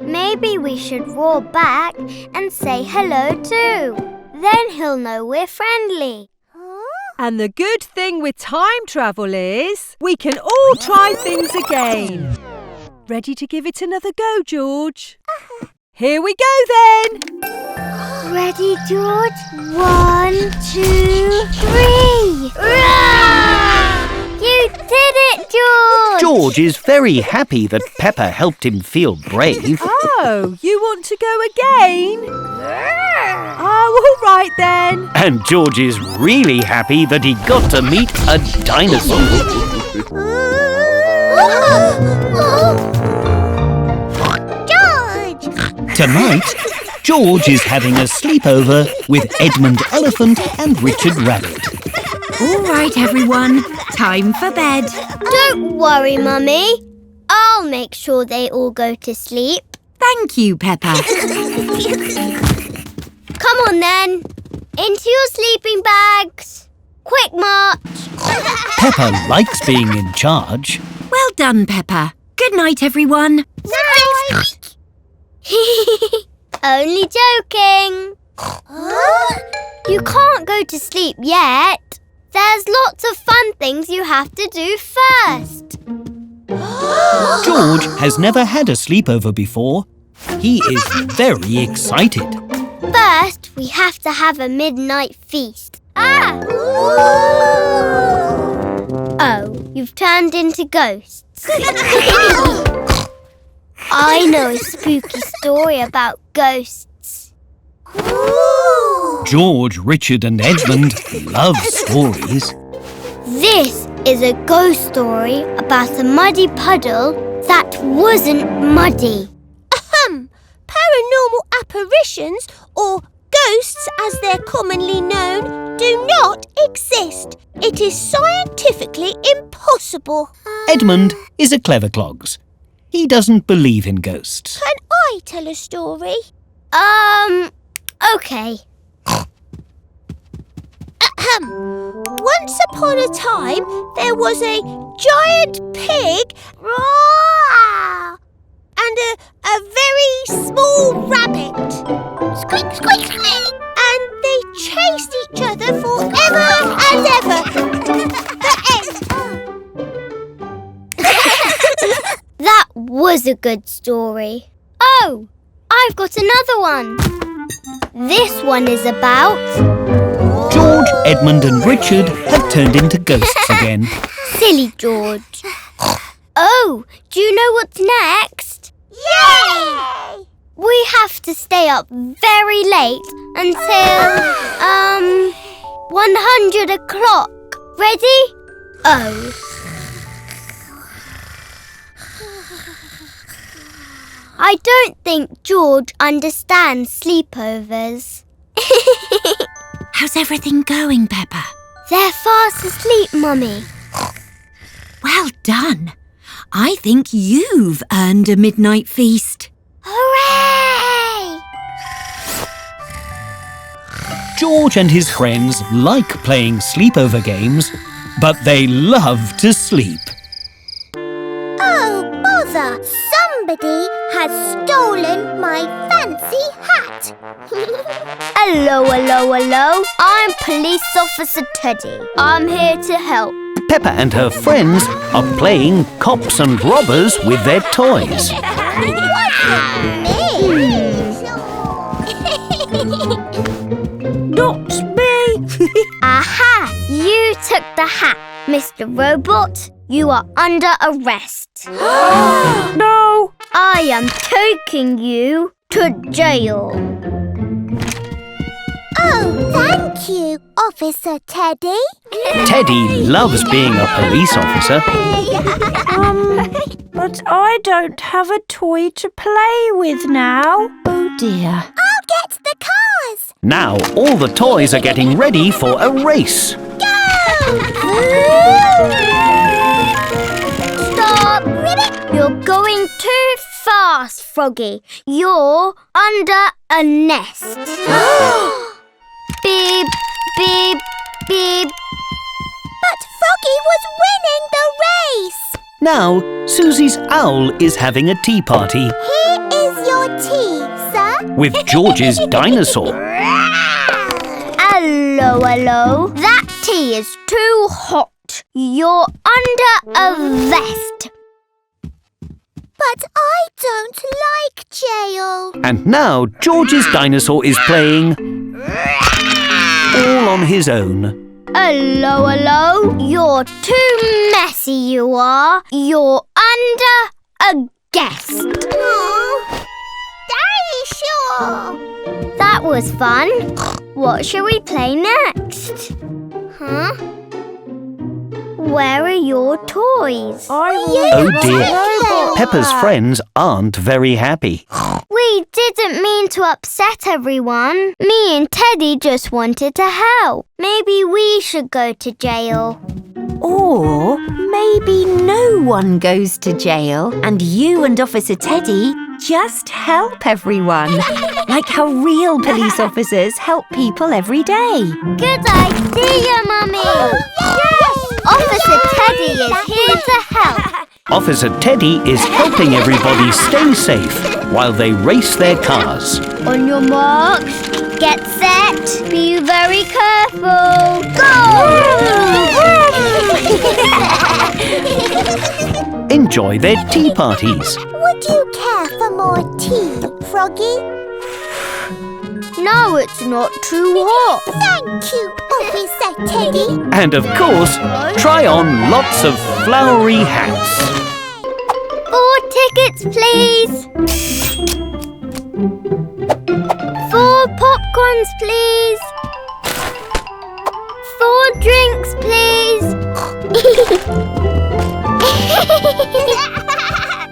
A: Maybe we should roar back and say hello too. Then he'll know we're friendly.
E: And the good thing with time travel is we can all try things again. Ready to give it another go, George? Here we go then.
A: Ready, George? 1, 2, 3. Roar! You did it, George!
D: George is very happy that Peppa helped him feel brave.
E: Oh, you want to go again? Oh, all right then.
D: And George is really happy that he got to meet a dinosaur.
A: George!
D: Tonight, George is having a sleepover with Edmund Elephant and Richard Rabbit.
H: All right, everyone. Time for bed.
A: Don't worry, Mummy. I'll make sure they all go to sleep.
H: Thank you, Peppa.
A: Come on then. Into your sleeping bags. Quick march.
D: Peppa likes being in charge.
H: Well done, Peppa. Good night, everyone.
A: Night. Only joking. You can't go to sleep yet. There's lots of fun things you have to do first.
D: George has never had a sleepover before. He is very excited.
A: First, we have to have a midnight feast. Oh, you've turned into ghosts. I know a spooky story about ghosts.
D: George, Richard and Edmund love stories.
A: This is a ghost story about a muddy puddle that wasn't muddy.
I: Paranormal apparitions, or ghosts as they're commonly known, do not exist. It is scientifically impossible.
D: Edmund is a clever clogs. He doesn't believe in ghosts.
I: Can I tell a story?
A: Okay.
I: Once upon a time, there was a giant pig and a very small rabbit.
A: Squeak, squeak, squeak.
I: And they chased each other forever and ever. The end.
A: That was a good story. Oh, I've got another one. This one is about...
D: George, Edmund and Richard have turned into ghosts again.
A: Silly George. Oh, do you know what's next?
I: Yay!
A: We have to stay up very late until, 100 o'clock. Ready? Oh. I don't think George understands sleepovers.
H: How's everything going, Peppa?
A: They're fast asleep, Mummy.
H: Well done. I think you've earned a midnight feast.
A: Hooray!
D: George and his friends like playing sleepover games, but they love to sleep.
I: Oh, bother! Somebody has stolen my fancy hat.
A: Hello, hello, hello. I'm Police Officer Teddy. I'm here to help.
D: Peppa and her friends are playing cops and robbers with their toys.
E: Not me.
A: Aha! You took the hat, Mr. Robot. You are under arrest.
E: No.
A: I am taking you to jail.
I: Oh, thank you, Officer Teddy.
D: Teddy loves being a police officer.
B: But I don't have a toy to play with now. Oh dear.
I: I'll get the cars.
D: Now all the toys are getting ready for a race.
A: Stop! You're going too fast, Froggy. You're under a nest. Beep, beep, beep.
I: But Froggy was winning the race.
D: Now Susie's owl is having a tea party
I: Here is your tea, sir.
D: with George's dinosaur.
A: Hello, hello. That tea is too hot. You're under a vest.
I: But I don't like jail.
D: And now George's dinosaur is playing all on his own.
A: Hello, hello. You're too messy, you are. You're under a guest.
I: Daddy, sure.
A: That was fun. What shall we play next? Huh? Where are your toys?
D: Oh dear, Peppa's friends aren't very happy.
A: We didn't mean to upset everyone. Me and Teddy just wanted to help. Maybe we should go to jail.
H: Or maybe no one goes to jail and you and Officer Teddy just help everyone. Like how real police officers help people every day.
A: Good idea, Mummy. Yes! Officer Teddy is here to help.
D: Officer Teddy is helping everybody stay safe while they race their cars.
A: On your marks, get set, be very careful. Go!
D: Enjoy their tea parties.
I: Would you care for more tea, Froggy?
A: No, it's not too hot.
I: Thank you, Officer Teddy.
D: And of course, try on lots of flowery hats.
A: 4 tickets, please. 4 popcorns, please. 4 drinks, please.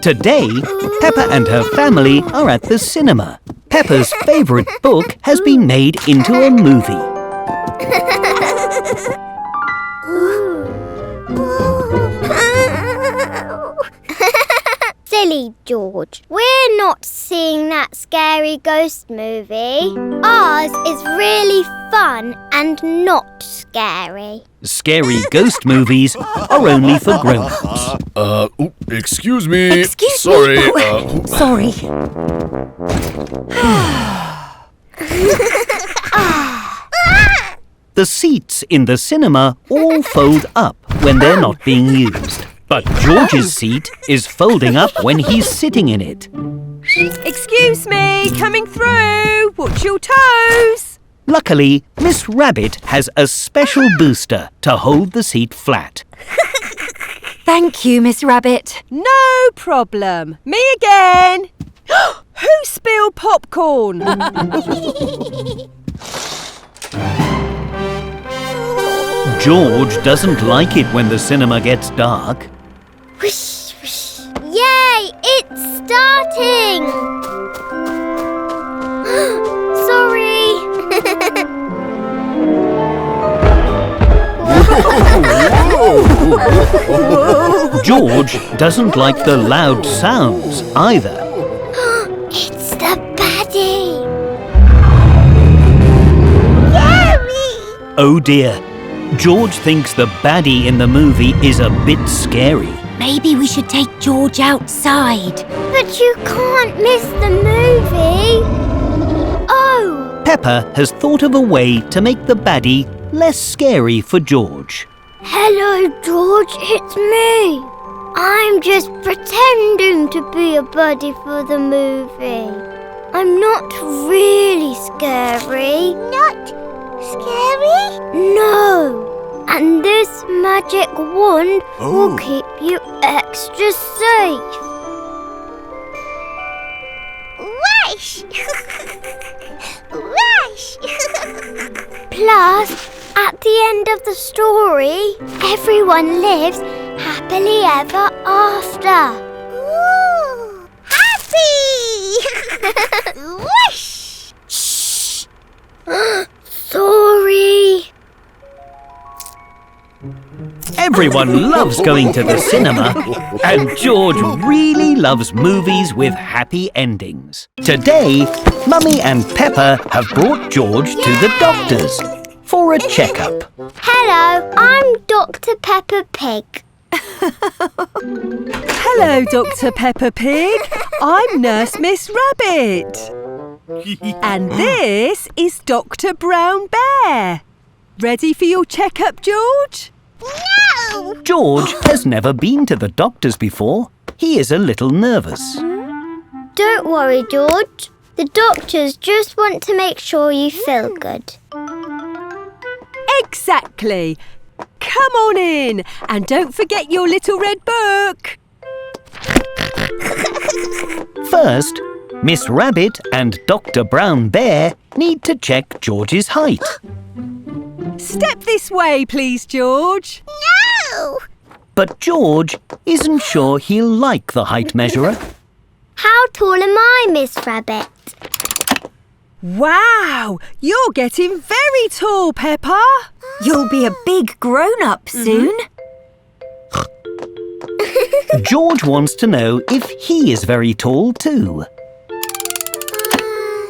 D: Today, Peppa and her family are at the cinema. Peppa's favourite book has been made into a movie.
A: Silly George. We're not seeing that scary ghost movie. Ours is really fun and not scary.
D: Scary ghost movies are only for grown-ups.
C: Excuse me.
H: Excuse
C: Sorry.
H: me. Sorry.
D: The seats in the cinema all fold up when they're not being used. But George's seat is folding up when he's sitting in it.
E: Excuse me, coming through. Watch your toes.
D: Luckily, Miss Rabbit has a special booster to hold the seat flat.
H: Thank you, Miss Rabbit.
E: No problem. Me again. Who spilled popcorn?
D: George doesn't like it when the cinema gets dark.
A: Whoosh, whoosh. Yay! It's starting! Sorry!
D: George doesn't like the loud sounds either.
A: It's the baddie!
D: Oh dear, George thinks the baddie in the movie is a bit scary.
H: Maybe we should take George outside.
A: But you can't miss the movie! Oh!
D: Peppa has thought of a way to make the baddie less scary for George.
A: Hello, George, it's me. I'm just pretending to be a buddy for the movie. I'm not really scary.
I: Not scary?
A: No. And this magic wand will keep you extra safe.
I: Rush! Rush!
A: Plus, at the end of the story, everyone lives happily ever after.
I: Ooh, happy! Whoosh!
A: Shh! Sorry.
D: Everyone loves going to the cinema, and George really loves movies with happy endings. Today, Mummy and Peppa have brought George to the doctor's for a checkup.
A: Hello, I'm Dr. Peppa Pig.
E: Hello, Dr. Peppa Pig. I'm Nurse Miss Rabbit. And this is Dr. Brown Bear. Ready for your checkup, George?
I: No!
D: George has never been to the doctor's before. He is a little nervous.
A: Don't worry, George. The doctors just want to make sure you feel good.
E: Exactly. Come on in and don't forget your little red book.
D: First, Miss Rabbit and Dr. Brown Bear need to check George's height.
E: Step this way, please, George.
I: No!
D: But George isn't sure he'll like the height measurer.
A: How tall am I, Miss Rabbit?
E: Wow, you're getting very tall, Peppa.
H: You'll be a big grown-up soon.
D: George wants to know if he is very tall too.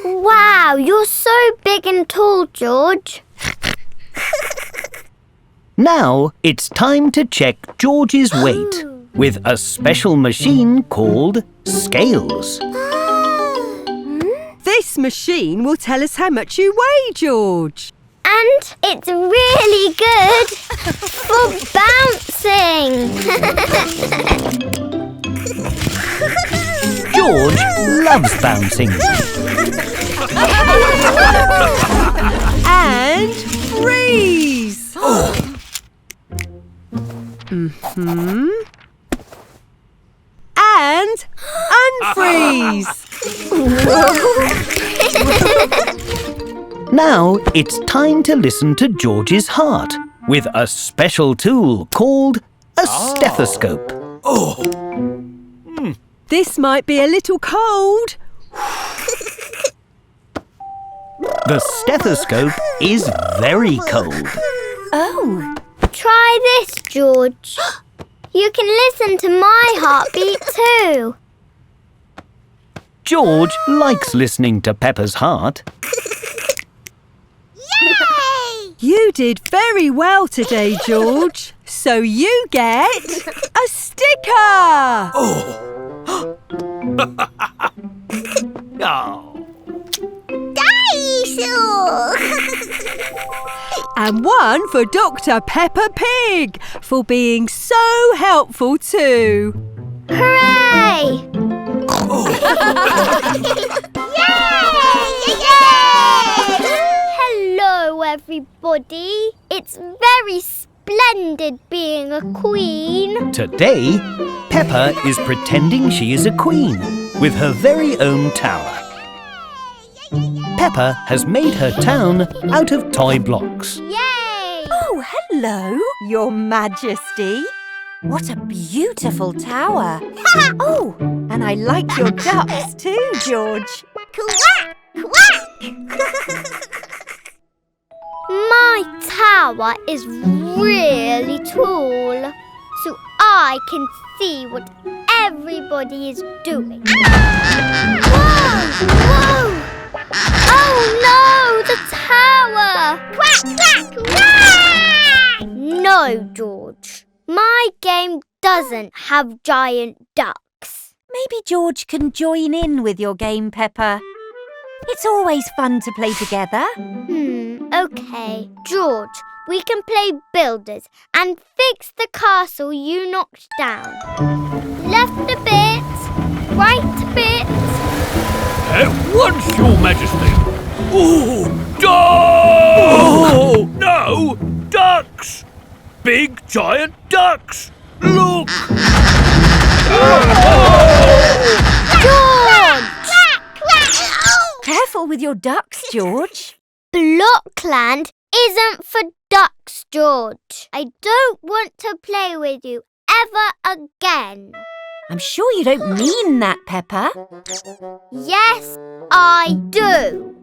A: Wow, you're so big and tall, George.
D: Now it's time to check George's weight with a special machine called scales.
E: This machine will tell us how much you weigh, George.
A: And it's really good for bouncing.
D: George loves bouncing.
E: And freeze. And unfreeze.
D: Now it's time to listen to George's heart with a special tool called a stethoscope.
E: This might be a little cold.
D: The stethoscope is very cold.
H: Oh,
A: Try this, George. You can listen to my heartbeat too.
D: George likes listening to Peppa's heart.
I: Yay!
E: You did very well today, George. So you get a sticker.
I: Dinosaur!
E: And one for Dr. Peppa Pig for being so helpful too.
A: Hooray!
I: Yay!
A: Hello, everybody. It's very splendid being a queen.
D: Today, Peppa is pretending she is a queen with her very own tower. Peppa has made her town out of toy blocks.
A: Yay!
H: oh, hello, Your Majesty. What a beautiful tower. Oh, and I like your ducks too, George.
I: Quack! Quack!
A: My tower is really tall, so I can see what everybody is doing. Whoa! Whoa! Oh no, the tower!
I: Quack! Quack! Quack!
A: No, George. My game doesn't have giant ducks.
H: Maybe George can join in with your game, Peppa. It's always fun to play together.
A: Okay. George, we can play builders and fix the castle you knocked down. Left a bit, right a bit.
G: At once, Your Majesty. Oh, ducks! Oh, no, ducks! Big, giant ducks! Look!
A: George!
H: Careful with your ducks, George.
A: Blockland isn't for ducks, George. I don't want to play with you ever again.
H: I'm sure you don't mean that, Peppa.
A: Yes, I do.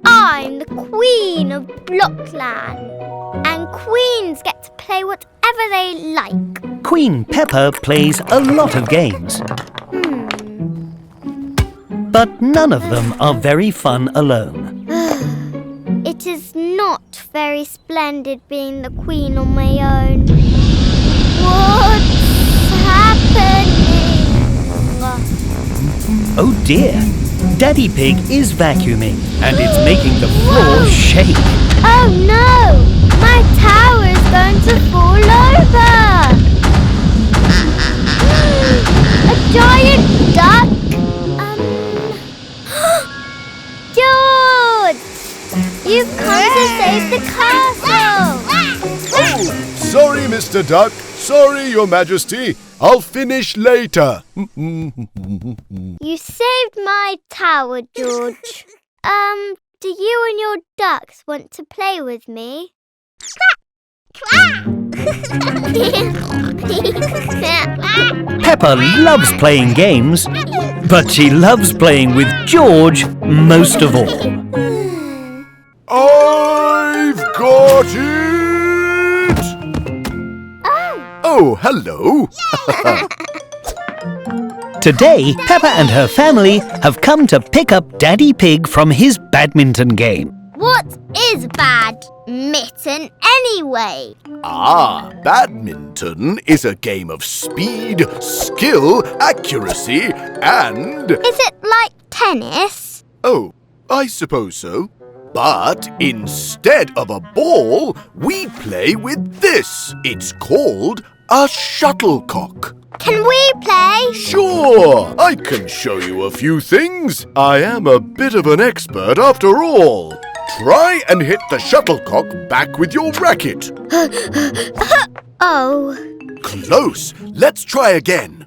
A: I'm the Queen of Blockland, and queens get to play whatever they like.
D: Queen Peppa plays a lot of games. But none of them are very fun alone.
A: It is not very splendid being the queen on my own. What's happening?
D: Oh dear, Daddy Pig is vacuuming and it's making the floor shake.
A: Oh no! My tower is going to fall over! A giant duck? George! You've come to save the castle!
C: Oh, sorry, Mr. Duck. Sorry, Your Majesty. I'll finish later.
A: You saved my tower, George. Do you and your ducks want to play with me?
D: Peppa loves playing games, but she loves playing with George most of all.
C: I've got it! Oh, hello.
D: Today, Peppa and her family have come to pick up Daddy Pig from his badminton game.
A: What is badminton anyway?
C: Badminton is a game of speed, skill, accuracy, and...
A: Is it like tennis?
C: Oh, I suppose so. But instead of a ball, we play with this. It's called a shuttlecock.
A: Can we play?
C: Sure, I can show you a few things. I am a bit of an expert after all. Try and hit the shuttlecock back with your racket.
A: Oh.
C: Close. Let's try again.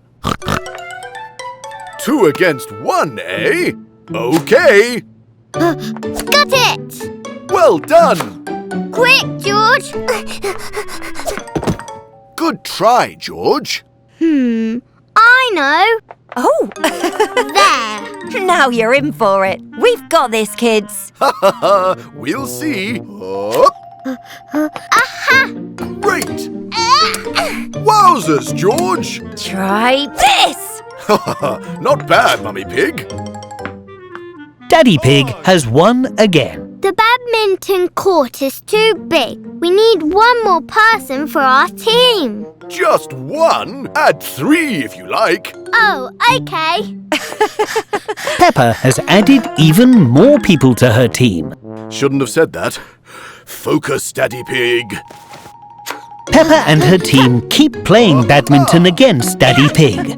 C: 2 against 1, eh? Okay.
A: Got it!
C: Well done.
A: Quick, George!
C: Good try, George.
A: I know.
H: Oh,
A: There.
H: now you're in for it. We've got this, kids.
C: We'll see. Up.
A: Aha!
C: Great. Wowzers, George.
H: Try this.
C: Not bad, Mummy Pig.
D: Daddy Pig has won again.
A: The badminton court is too big. We need one more person for our team.
C: Just 1? Add 3 if you like.
A: Oh, okay.
D: Peppa has added even more people to her team.
C: Shouldn't have said that. Focus, Daddy Pig.
D: Peppa and her team keep playing badminton against Daddy Pig.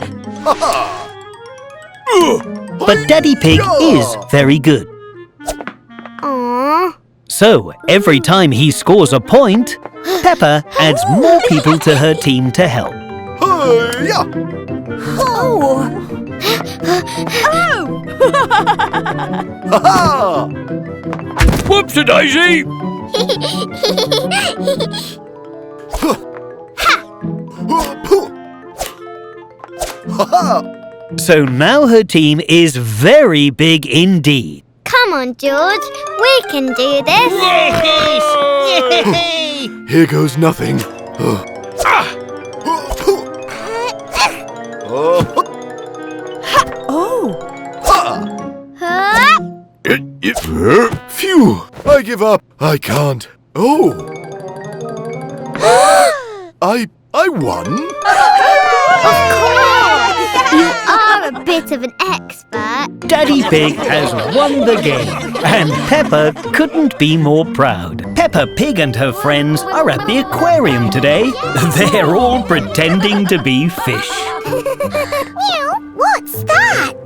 D: But Daddy Pig is very good.
A: Aww.
D: So, every time he scores a point, Peppa adds more people to her team to help.
C: Hi-ya!
H: Oh.
C: Ha-ha!
G: Whoopsie-daisy!
C: Ha-ha!
D: So now her team is very big indeed.
A: Come on, George. We can do this.
C: Here goes nothing.
H: Oh.
A: Huh?
C: Phew! I give up. I can't. Oh! I won?
A: Of course. You are a bit of an expert.
D: Daddy Pig has won the game, and Peppa couldn't be more proud. Peppa Pig and her friends are at the aquarium today. They're all pretending to be fish.
A: What's that?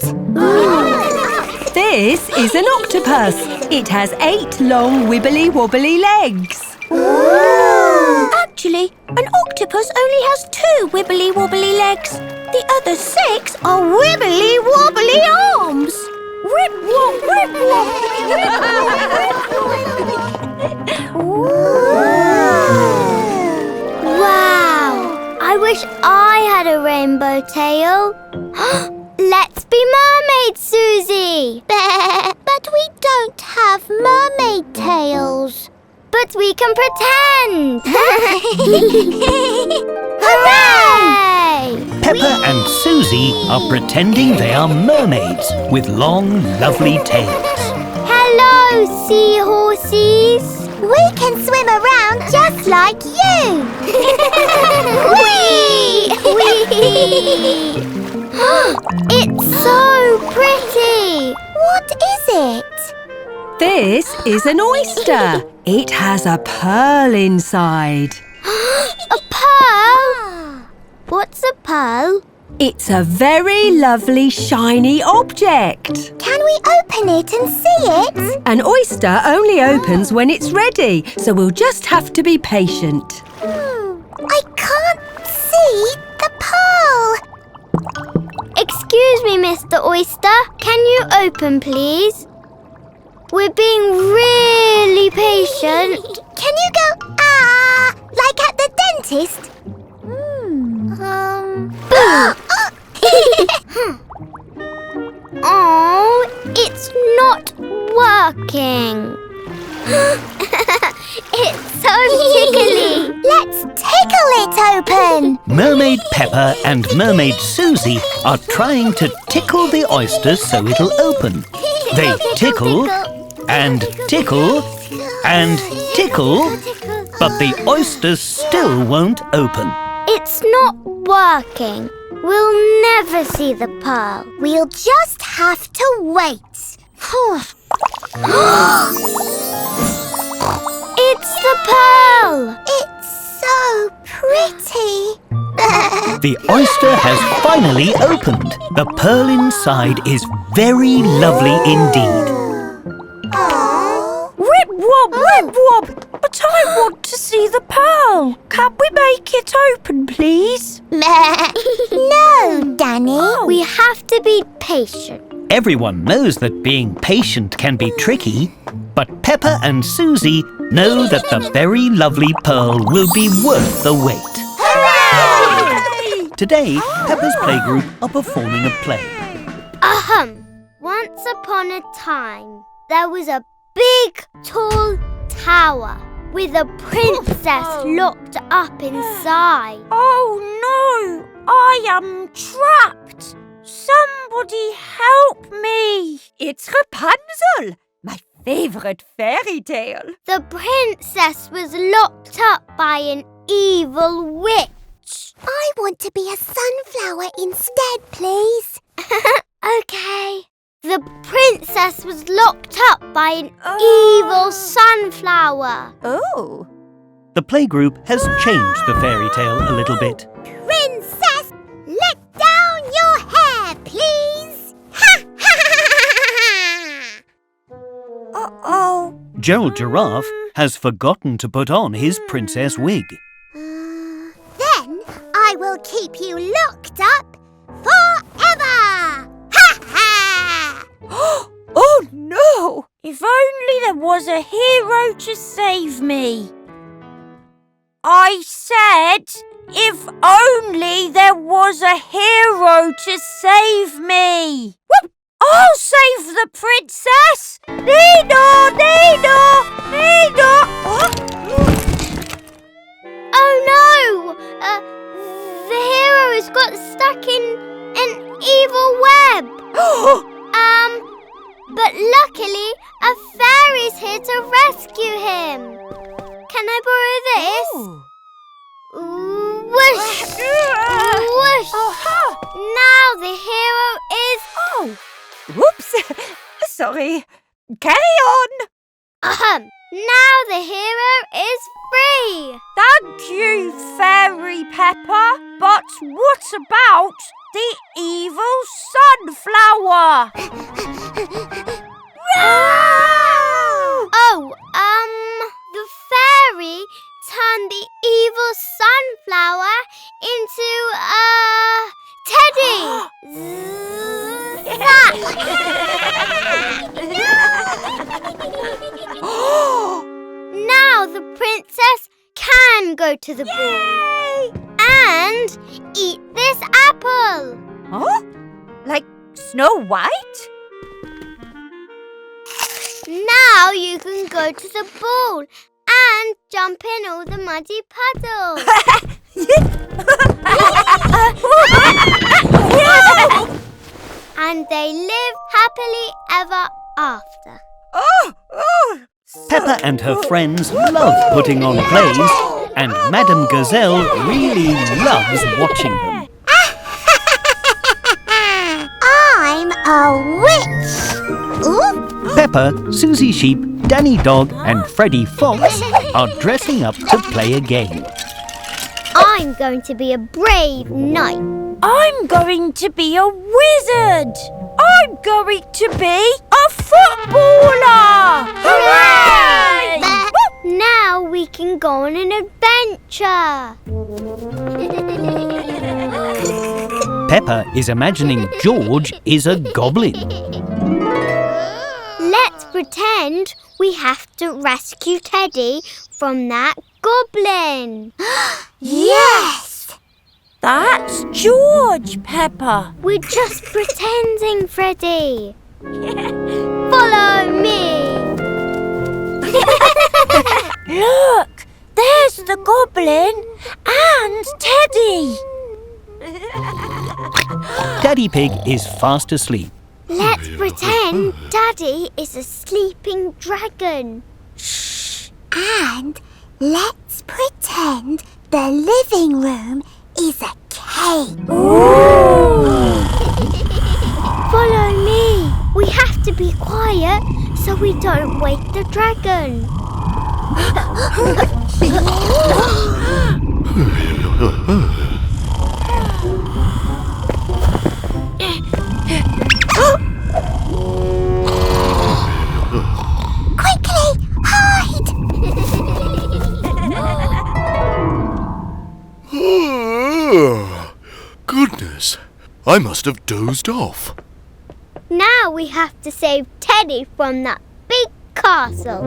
E: This is an octopus. It has 8 long wibbly-wobbly legs.
I: Actually, an octopus only has 2 wibbly-wobbly legs. The other 6 are wibbly-wobbly arms. Rip-wop, rip-wop.
A: Wow! I wish I had a rainbow tail. Let's be mermaids, Suzy!
I: But we don't have mermaid tails.
A: But we can pretend! Hooray!
D: Peppa and Suzy are pretending they are mermaids with long, lovely tails.
A: Hello, seahorses!
I: We can swim around just like you.
A: Whee! Whee! It's so pretty!
I: What is it?
E: This is an oyster. It has a pearl inside.
A: A pearl? What's a pearl?
E: It's a very lovely shiny object.
I: Can we open it and see it?
E: An oyster only opens when it's ready, so we'll just have to be patient.
I: I can't see the pearl.
A: Excuse me, Mr. Oyster. Can you open, please? We're being really patient.
I: Can you go, like at the dentist?
A: Oh, it's not working. It's so tickly.
I: Let's tickle it open.
D: Mermaid Peppa and Mermaid Suzy are trying to tickle the oyster so it'll open. They tickle and tickle and tickle, but the oyster still won't open.
A: It's not working. We'll never see the pearl.
I: We'll just have to wait.
A: It's the pearl!
I: It's so pretty.
D: The oyster has finally opened. The pearl inside is very lovely indeed.
B: Rip wob, rip wob! But I want to see the pearl. Can we make it open, please?
I: No, Danny.
A: We have to be patient.
D: Everyone knows that being patient can be tricky, but Peppa and Suzy know that the very lovely pearl will be worth the wait.
I: Hooray!
D: Today, Peppa's playgroup are performing a play.
A: Once upon a time, there was a big, tall tower with a princess locked up inside.
B: Oh no! I am trapped! Somebody help me! It's Rapunzel, my favourite fairy tale.
A: The princess was locked up by an evil witch.
I: I want to be a sunflower instead, please.
A: Okay. The princess was locked up by an evil sunflower.
B: Oh.
D: The playgroup has changed the fairy tale a little bit.
I: Princess, let down your hair, please. Ha ha ha!
B: Uh-oh.
D: Gerald Giraffe has forgotten to put on his princess wig.
I: Then I will keep you locked up forever. Ha ha!
B: Oh no! If only there was a hero to save me. I said, if only there was a hero to save me. Whoop! I'll save the princess. Nino, Nino, Nino.
A: Oh no! The hero has got stuck in an evil web. But luckily, a fairy's here to rescue him. Can I borrow this? Whoosh! Whoosh! Now the hero is...
B: Whoops! Sorry. Carry on.
A: Now the hero is free.
B: Thank you, Fairy Peppa. But what about the evil sunflower?
A: The fairy turned the evil sunflower into Teddy. the princess can go to the ball. And eat this apple.
B: Huh? Like Snow White?
A: Now you can go to the ball and jump in all the muddy puddles. And they live happily ever after.
D: Peppa and her friends love putting on plays, and Madame Gazelle really loves watching them.
I: I'm a witch. Ooh.
D: Peppa, Suzy Sheep, Danny Dog and Freddy Fox are dressing up to play a game.
A: I'm going to be a brave knight.
B: I'm going to be a wizard. I'm going to be a footballer. Hooray!
A: Now we can go on an adventure.
D: Peppa is imagining George is a goblin.
A: Let's pretend we have to rescue Teddy from that goblin.
I: Yes.
B: That's George, Peppa.
A: We're just pretending, Freddy. Follow me.
B: Look, there's the goblin and Teddy.
D: Daddy Pig is fast asleep.
A: Let's pretend Daddy is a sleeping dragon.
I: And let's pretend the living room is a cave.
A: Follow me. We have to be quiet so we don't wake the dragon.
I: Quickly, hide!
C: Goodness, I must have dozed off.
A: Now we have to save Teddy from that big castle.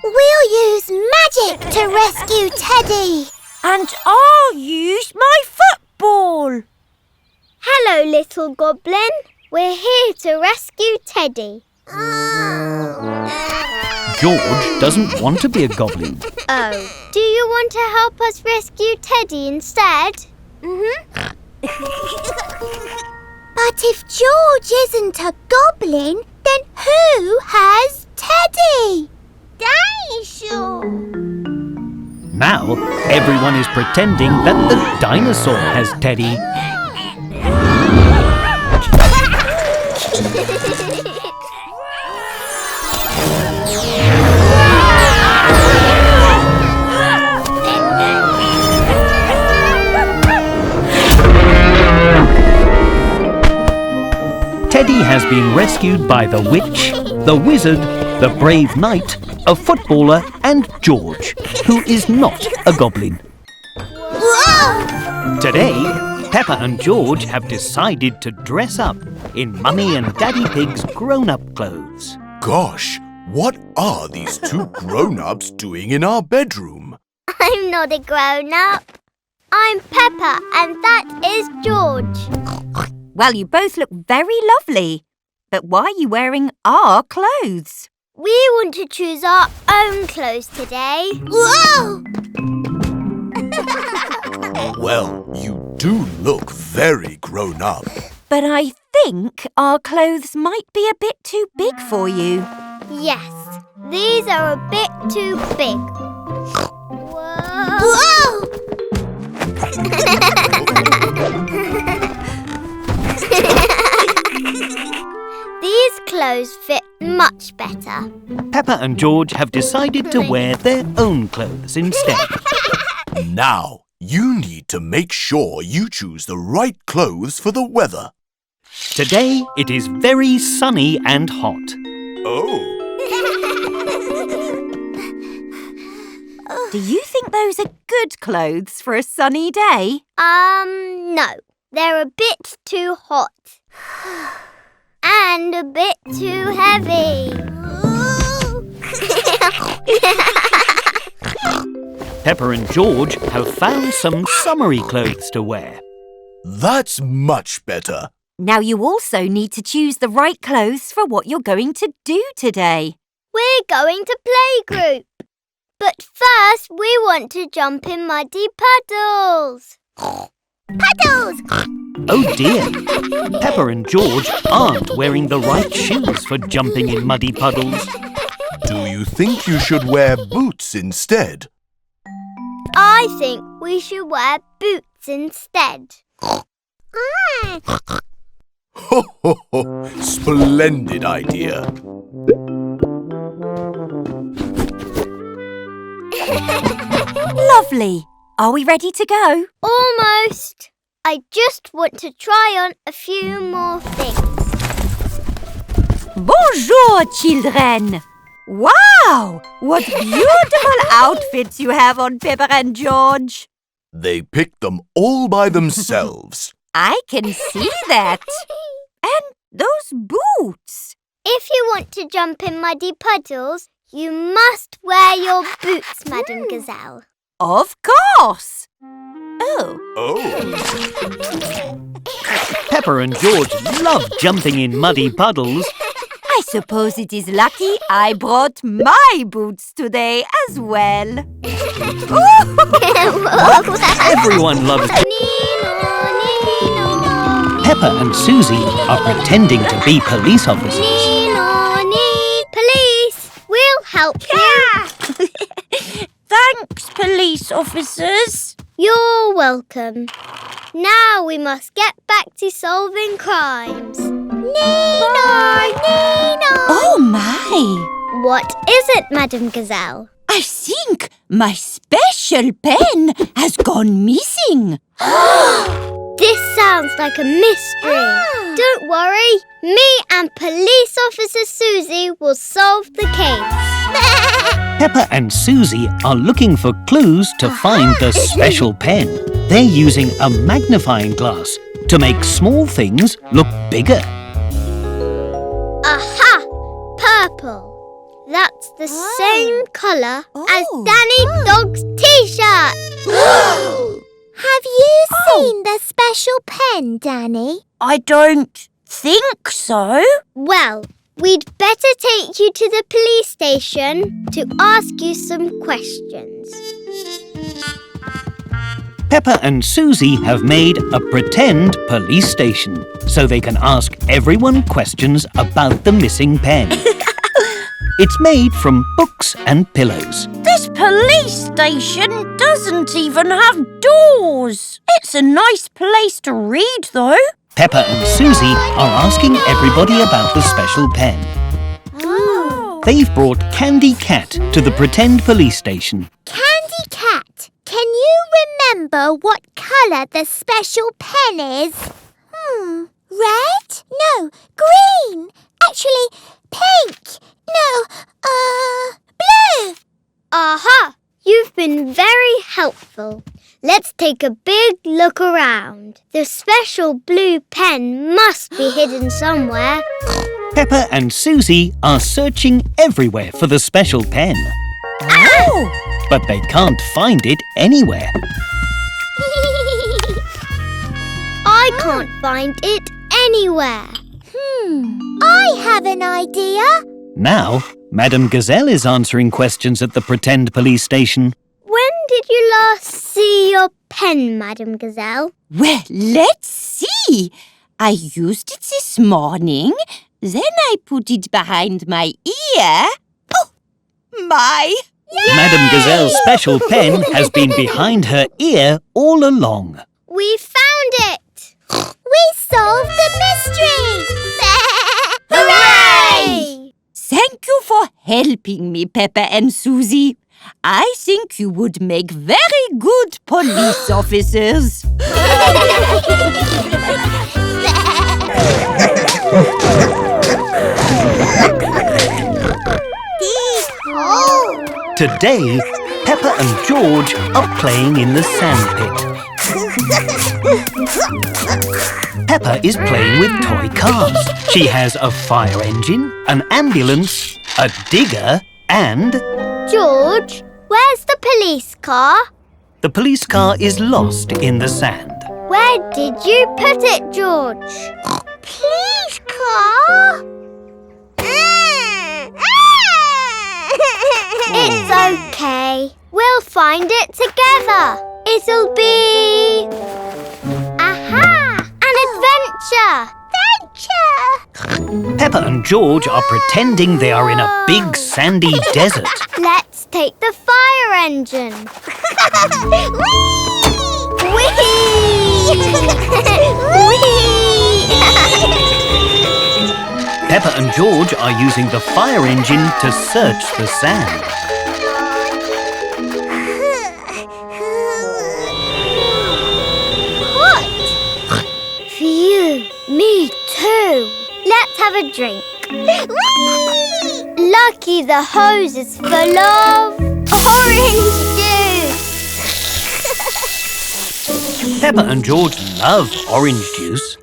I: We'll use magic to rescue Teddy.
B: And I'll use my football.
A: Hello, little goblin. We're here to rescue Teddy.
D: George doesn't want to be a goblin.
A: Oh, do you want to help us rescue Teddy instead?
I: But if George isn't a goblin, then who has Teddy? Dinosaur.
D: Now everyone is pretending that the dinosaur has Teddy. Teddy has been rescued by the witch, the wizard, the brave knight, a footballer and George, who is not a goblin.
I: Whoa!
D: Today, Peppa and George have decided to dress up in Mummy and Daddy Pig's grown-up clothes.
C: Gosh, what are these two grown-ups doing in our bedroom?
A: I'm not a grown-up. I'm Peppa and that is George.
H: Well, you both look very lovely. But why are you wearing our clothes?
A: We want to choose our own clothes today.
I: Whoa!
C: Well, you do look very grown up.
H: But I think our clothes might be a bit too big for you.
A: Yes, these are a bit too big. Whoa!
I: Whoa!
A: These clothes fit much better.
D: Peppa and George have decided to wear their own clothes instead.
C: Now, you need to make sure you choose the right clothes for the weather.
D: Today, it is very sunny and hot.
C: Oh.
H: Do you think those are good clothes for a sunny day?
A: No. They're a bit too hot. And a bit too heavy.
D: Peppa and George have found some summery clothes to wear.
C: That's much better.
H: Now you also need to choose the right clothes for what you're going to do today.
A: We're going to playgroup. But first, we want to jump in muddy puddles. Puddles!
D: Oh dear! Peppa and George aren't wearing the right shoes for jumping in muddy puddles.
C: Do you think you should wear boots instead?
A: I think we should wear boots instead.
C: Ho, ho, ho! Splendid idea.
H: Lovely. Are we ready to go?
A: Almost. I just want to try on a few more things.
B: Bonjour, children. Wow! What beautiful outfits you have on, Peppa and George.
C: They picked them all by themselves.
B: I can see that. And those boots.
A: If you want to jump in muddy puddles, you must wear your boots, Madame Gazelle.
B: Of course. Oh.
D: Peppa and George love jumping in muddy puddles.
B: I suppose it is lucky I brought my boots today as well.
D: Everyone loves Peppa and Suzy are pretending to be police officers.
A: Police, we'll help you.
B: Thanks, police officers.
A: You're welcome. Now we must get back to solving crimes. Nino!
B: Oh, my.
A: What is it, Madame Gazelle?
B: I think my special pen has gone missing.
A: This sounds like a mystery. Don't worry. Me and Police Officer Suzy will solve the case.
D: Peppa and Suzy are looking for clues to find the special pen. They're using a magnifying glass to make small things look bigger.
A: Aha! Purple. That's the same colour as Danny Dog's t-shirt.
I: Have you seen the special pen, Danny?
B: I don't think so.
A: Well, we'd better take you to the police station to ask you some questions.
D: Peppa and Suzy have made a pretend police station so they can ask everyone questions about the missing pen. It's made from books and pillows.
B: This police station doesn't even have doors. It's a nice place to read, though.
D: Peppa and Suzy are asking everybody about the special pen. They've brought Candy Cat to the pretend police station.
I: Candy Cat, can you remember what colour the special pen is? Red? No, green. Actually, pink. No, blue.
A: Aha! You've been very helpful. Let's take a big look around. The special blue pen must be hidden somewhere.
D: Peppa and Suzy are searching everywhere for the special pen.
B: Oh!
D: But they can't find it anywhere.
A: I can't find it anywhere.
I: I have an idea.
D: Now, Madame Gazelle is answering questions at the pretend police station.
A: When did you last see your pen, Madame Gazelle?
B: Well, let's see. I used it this morning. Then I put it behind my ear. Oh, my! Yay!
D: Madame Gazelle's special pen has been behind her ear all along.
A: We found it!
I: We solved the mystery!
A: Hooray!
B: Thank you for helping me, Peppa and Suzy. I think you would make very good police officers.
D: Today, Peppa and George are playing in the sandpit. Peppa is playing with toy cars. She has a fire engine, an ambulance, a digger And
A: George, where's the police car?
D: the police car is lost in the sand.
A: Where did you put it, George?
I: Please, car.
A: It's okay. We'll find it together. It'll be... Aha! An adventure!
D: Peppa and George are pretending they are in a big sandy desert.
A: Let's take the fire engine.
D: Peppa and George are using the fire engine to search the sand.
A: Phew, me too. Let's have a drink. Lucky the hose is full of orange juice.
D: Peppa and George love orange juice.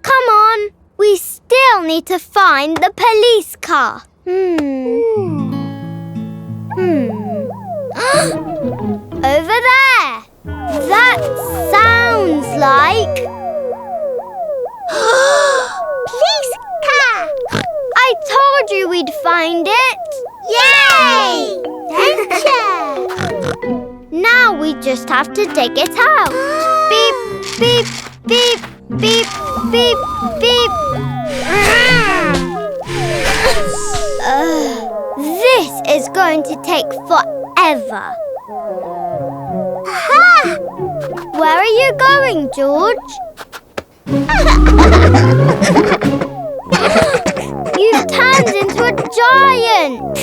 A: Come on, we still need to find the police car. Over there. That sounds like...
I: Please, car.
A: I told you we'd find it.
I: Yay! Adventure.
A: Now we just have to dig it out. Beep, beep, beep, beep, beep, beep. This is going to take forever.
I: Aha!
A: Where are you going, George? You've turned into a giant.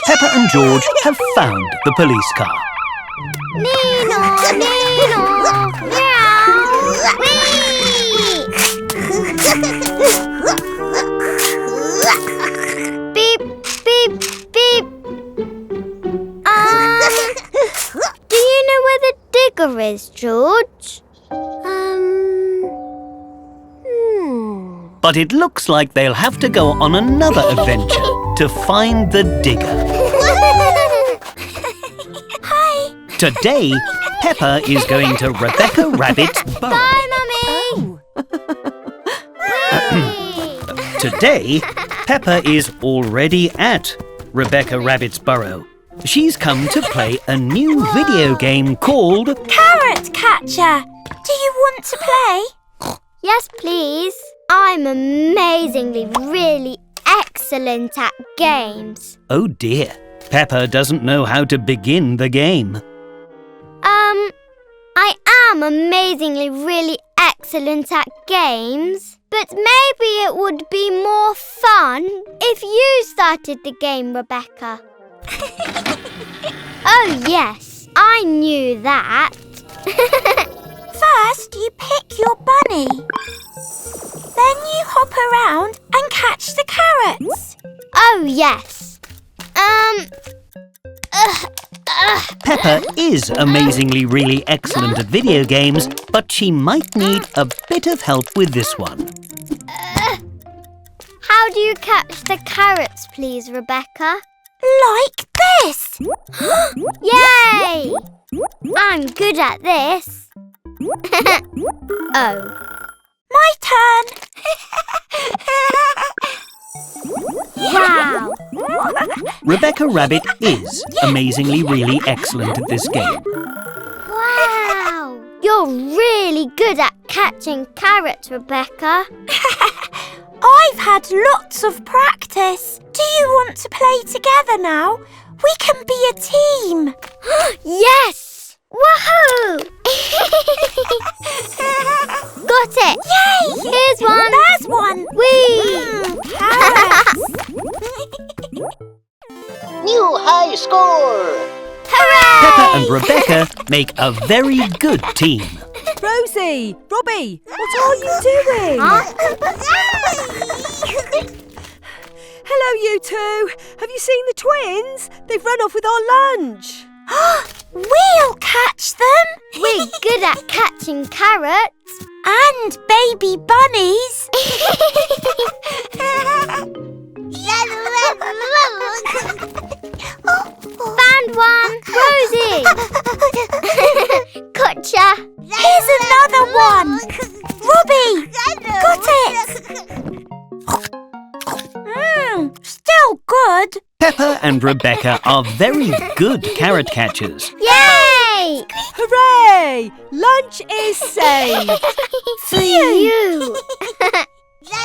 D: Peppa and George have found the police car.
A: Nino, Nino, meow, wee. Beep, beep, beep. Do you know where the digger is, George?
D: But it looks like they'll have to go on another adventure to find the digger.
I: Hi.
D: Today, Peppa is going to Rebecca Rabbit's burrow.
A: Bye, Mummy.
D: Today, Peppa is already at Rebecca Rabbit's burrow. She's come to play a new video game called
B: Carrot Catcher! Do you want to play?
A: Yes, please. I'm amazingly, really excellent at games.
D: Oh dear, Peppa doesn't know how to begin the game.
A: I am amazingly, really excellent at games, but maybe it would be more fun if you started the game, Rebecca. Oh, yes, I knew that.
B: First, you pick your bunny. Then you hop around and catch the carrots.
A: Oh, yes.
D: Peppa is amazingly really excellent at video games, but she might need a bit of help with this one.
A: How do you catch the carrots, please, Rebecca?
B: Like this.
A: Yay! I'm good at this. Oh.
B: My turn.
A: Wow.
D: Rebecca Rabbit is amazingly really excellent at this game.
A: Wow. You're really good at catching carrots, Rebecca.
B: I've had lots of practice. Do you want to play together now? We can be a team.
A: Yes! Woohoo! Got it!
B: Yay!
A: Here's one.
B: There's one.
A: Whee!
B: Carrots.
J: New high score!
A: Hooray!
D: Peppa and Rebecca make a very good team.
E: Rosie, Robbie, what are you doing? Hello, you two. Have you seen the twins? They've run off with our lunch.
B: We'll catch them.
A: We're good at catching carrots.
B: And baby bunnies.
A: Found one. Rosie. Gotcha.
B: Here's another one. Robbie, got it. Still good.
D: Peppa and Rebecca are very good carrot catchers.
A: Yay!
E: Hooray! Lunch is saved.
A: Phew!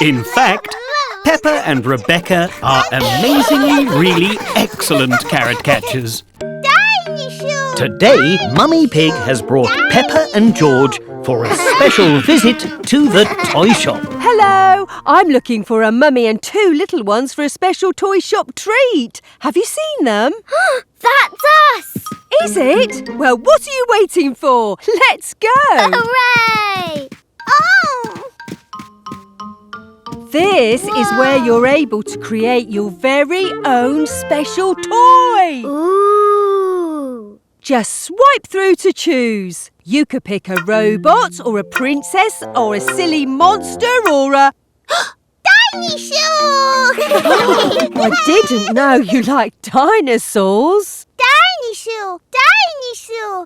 D: In fact, Peppa and Rebecca are amazingly really excellent carrot catchers.
I: Dinosaur!
D: Today, Mummy Pig has brought Peppa and George for a special visit to the toy shop.
E: Hello, I'm looking for a mummy and two little ones for a special toy shop treat. Have you seen them?
A: That's us!
E: Is it? Well, what are you waiting for? Let's go!
A: Hooray!
I: Oh!
E: This is where you're able to create your very own special toy.
A: Ooh!
E: Just swipe through to choose. You could pick a robot or a princess or a silly monster or a...
I: Dinosaur!
E: I didn't know you liked dinosaurs.
I: Dinosaur! Dinosaur!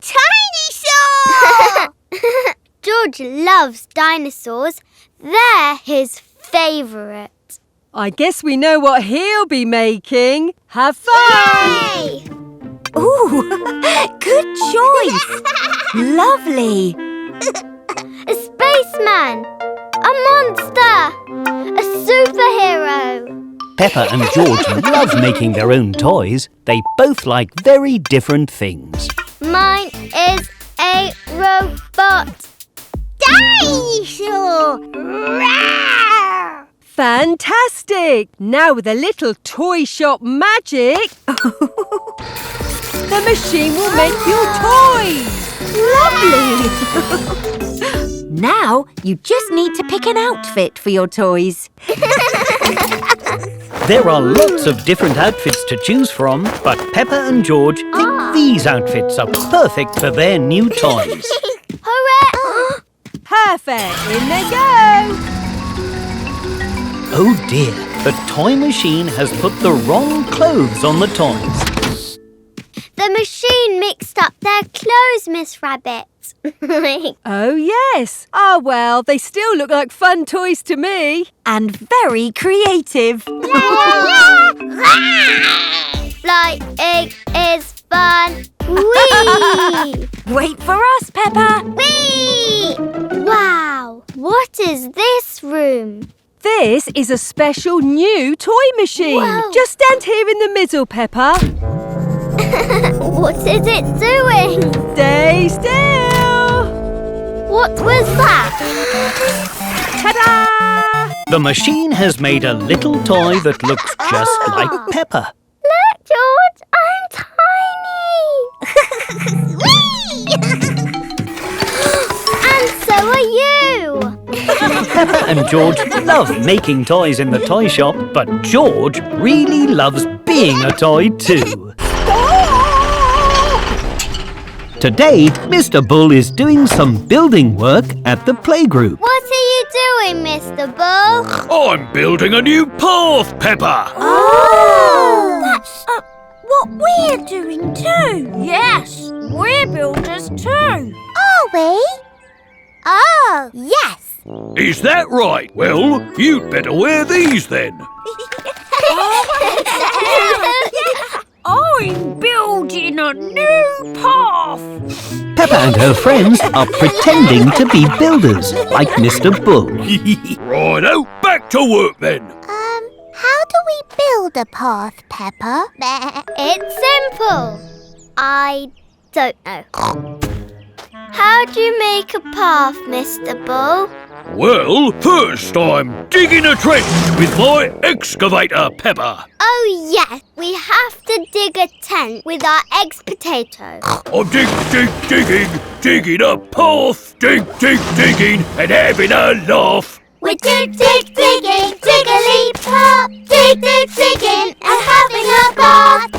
I: Dinosaur!
A: George loves dinosaurs. They're his favourite.
E: I guess we know what he'll be making. Have fun!
A: Yay!
B: Ooh, good choice. Lovely.
A: A spaceman! A monster! A superhero!
D: Peppa and George love making their own toys. They both like very different things.
A: Mine is a robot.
I: Dinosaur! Rawr!
E: Fantastic! Now with a little toy shop magic, the machine will make your toys.
B: Lovely. Now you just need to pick an outfit for your toys.
D: There are lots of different outfits to choose from, but Peppa and George think these outfits are perfect for their new toys.
A: Hooray!
E: Perfect! In they go!
D: Oh dear, the toy machine has put the wrong clothes on the toys.
A: The machine mixed up their clothes, Miss Rabbit.
E: Oh yes. Ah well, they still look like fun toys to me.
B: And very creative.
A: Flying is fun. Whee!
B: Wait for us, Peppa.
A: Whee! Wow! What is this room?
E: This is a special new toy machine.
A: Whoa.
E: Just stand here in the middle, Peppa.
A: What is it doing?
E: Stay still.
A: What was that?
E: Ta-da!
D: The machine has made a little toy that looks just like Peppa.
A: Look, George, I'm tiny. And so are you.
D: Peppa and George love making toys in the toy shop, but George really loves being a toy too. Today, Mr. Bull is doing some building work at the playgroup.
A: What are you doing, Mr. Bull?
G: I'm building a new path, Peppa.
B: Oh! That's what we're doing too. Yes, we're builders too.
I: Are we? Oh, yes.
G: Is that right? Well, you'd better wear these then.
B: I'm building a new path.
D: Peppa and her friends are pretending to be builders, like Mr. Bull.
G: Righto, back to work then.
I: How do we build a path, Peppa?
A: It's simple. I don't know. How do you make a path, Mr. Bull?
G: Well, first I'm digging a trench with my excavator, Peppa.
A: Oh, yes. We have to dig a tent with our eggs-potato.
G: I'm digging a path, digging, and having a laugh.
A: We're digging, diggly-pop, digging, and having a bath.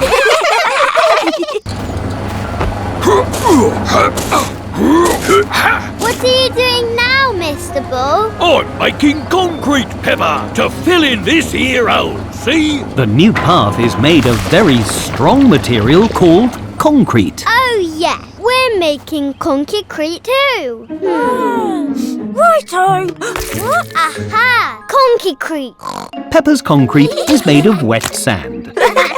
A: What are you doing now, Mr. Bull?
G: I'm making concrete, Peppa, to fill in this here hole, see?
D: The new path is made of very strong material called concrete.
A: Oh, yeah. We're making concrete too.
B: Righto!
A: Aha! Concrete.
D: Peppa's concrete is made of wet sand.
A: Oh.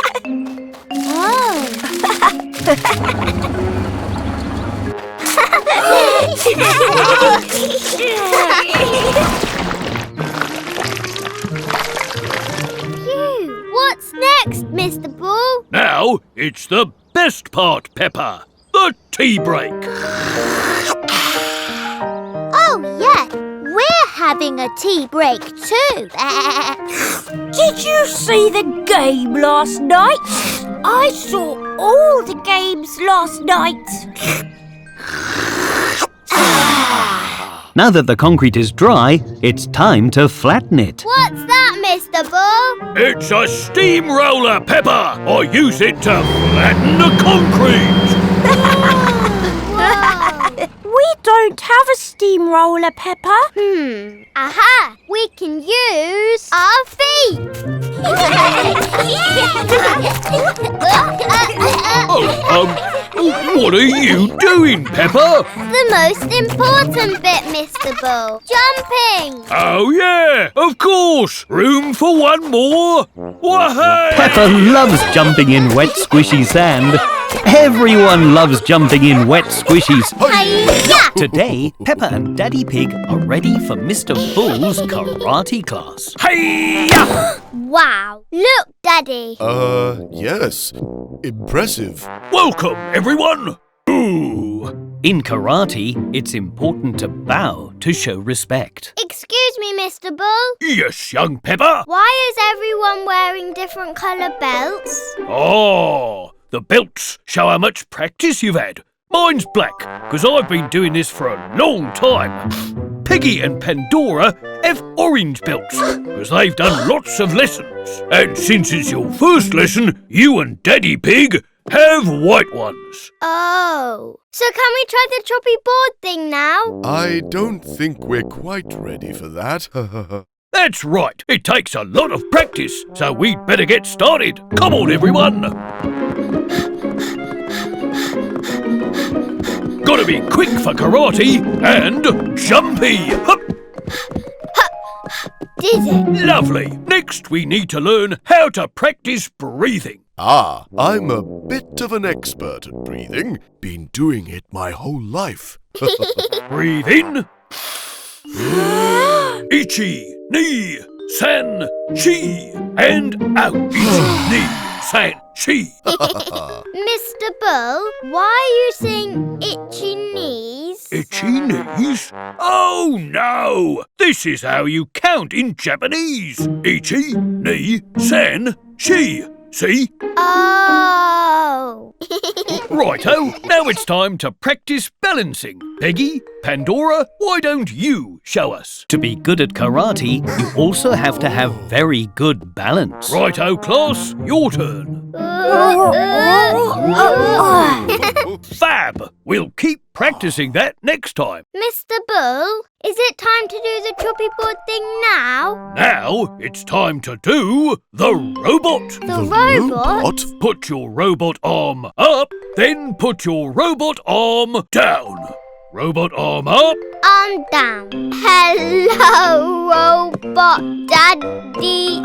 A: Phew. What's next, Mr. Bull?
G: Now it's the best part, Peppa. The tea break.
I: Oh, yeah. We're having a tea break too.
B: Did you see the game last night? I saw all the games last night.
D: Now that the concrete is dry, it's time to flatten it.
A: What's that, Mr. Bull?
G: It's a steamroller, Peppa. I use it to flatten the concrete.
B: We don't have a steamroller, Peppa.
A: Aha! We can use our feet.
G: What are you doing, Peppa?
A: The most important bit, Mr. Bull. Jumping.
G: Oh, yeah, of course. Room for one more. Wahey!
D: Peppa loves jumping in wet, squishy sand. Everyone loves jumping in wet, squishies.
A: Hi-ya!
D: Today, Peppa and Daddy Pig are ready for Mr. Bull's karate class.
G: Hey-ya!
A: Wow. Look, Daddy.
C: Yes. Impressive.
G: Welcome, everyone. Ooh.
D: In karate, it's important to bow to show respect.
A: Excuse me, Mr. Bull.
G: Yes, young Peppa.
A: Why is everyone wearing different colour belts?
G: Oh, the belts show how much practice you've had. Mine's black, because I've been doing this for a long time. Peggy and Pandora have orange belts, because they've done lots of lessons. And since it's your first lesson, you and Daddy Pig have white ones.
A: Oh. So can we try the choppy board thing now?
C: I don't think we're quite ready for that.
G: That's right. It takes a lot of practice, so we'd better get started. Come on, everyone. Gotta be quick for karate and jumpy. Hup.
A: Did it?
G: Lovely. Next, we need to learn how to practice breathing.
C: I'm a bit of an expert at breathing. Been doing it my whole life.
G: Breathe in. Ichi, ni, san, chi. And out. Ichi, ni, san, chi.
A: Mr. Bull, why are you saying itchy knees?
G: Itchy knees? Oh, no! This is how you count in Japanese. Ichi, ni, san, chi. See?
A: Oh!
G: Righto, now it's time to practice balancing. Peggy, Pandora, why don't you show us?
D: To be good at karate, you also have to have very good balance.
G: Righto, class, your turn. Fab! We'll keep practicing that next time.
A: Mr. Bull, is it time to do the choppy board thing now?
G: Now it's time to do the robot.
A: The robot?
G: Put your robot arm up, then put your robot arm down. Robot arm up.
A: Arm down. Hello, robot daddy.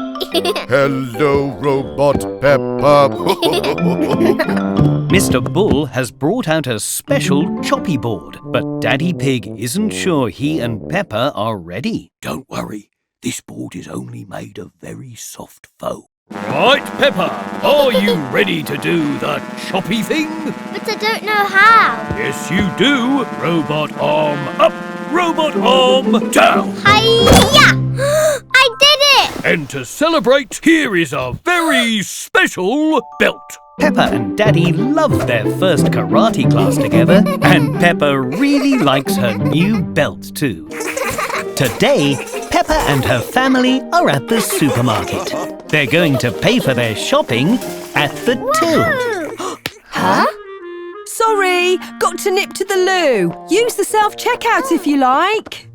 C: Hello, Robot Peppa.
D: Mr. Bull has brought out a special choppy board, but Daddy Pig isn't sure he and Peppa are ready.
G: Don't worry, this board is only made of very soft foam. Right, Peppa, are you ready to do the choppy thing?
A: But I don't know how.
G: Yes, you do. Robot arm up, robot arm down.
A: Hi-ya! I did it!
G: And to celebrate, here is a very special belt.
D: Peppa and Daddy love their first karate class together, and Peppa really likes her new belt too. Today, Peppa and her family are at the supermarket. They're going to pay for their shopping at the till.
A: Huh?
E: Sorry, got to nip to the loo. Use the self-checkout if you like.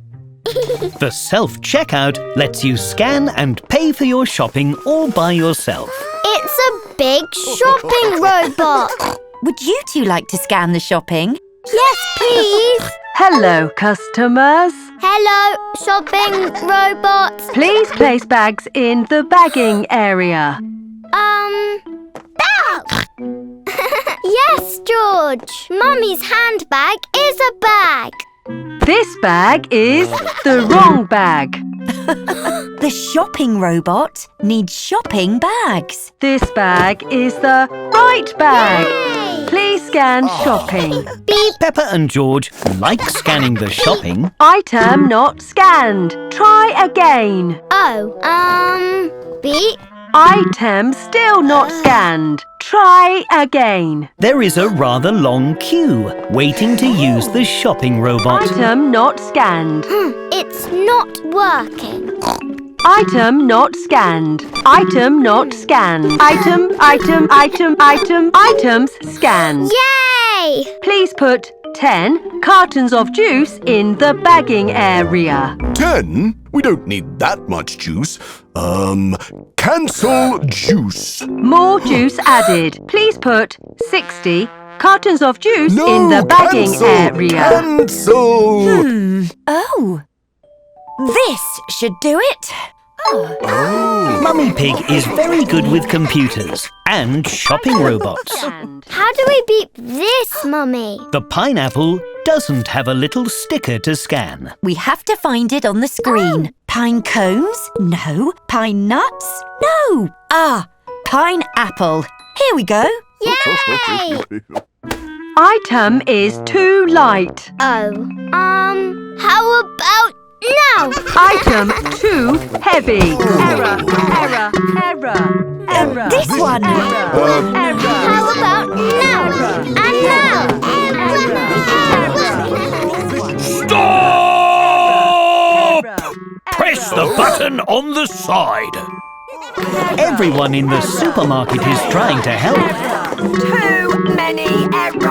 D: The self-checkout lets you scan and pay for your shopping all by yourself.
A: It's a big shopping robot.
H: Would you two like to scan the shopping?
A: Yes, please.
K: Hello, customers.
A: Hello, shopping robots.
K: Please place bags in the bagging area.
A: Bag. Yes, George. Mummy's handbag is a bag.
K: This bag is the wrong bag.
H: The shopping robot needs shopping bags.
K: This bag is the right bag.
A: Yay!
K: Please scan shopping.
A: Beep.
D: Peppa and George like scanning the shopping.
K: Item not scanned. Try again.
A: Oh, beep.
K: Item still not scanned. Try again.
D: There is a rather long queue waiting to use the shopping robot.
K: Item not scanned.
A: It's not working.
K: Item not scanned. Item not scanned. Items scanned.
A: Yay!
K: Please put 10 cartons of juice in the bagging area.
C: 10? We don't need that much juice. Cancel juice.
K: More juice added. Please put 60 cartons of juice in the bagging area.
C: Cancel!
H: Oh, this should do it.
D: Mummy Pig is very good with computers and shopping robots.
A: How do we beep this, Mummy?
D: The pineapple doesn't have a little sticker to scan.
H: We have to find it on the screen. Pine cones? No. Pine nuts? No. Pineapple. Here we go.
A: Yay!
K: Item is too light.
A: Oh, how about now?
K: Item too heavy. Error.
H: This one.
A: How about now? And now?
G: Stop! Press the button on the side.
D: Everyone in the supermarket is trying to help.
E: Too many errors.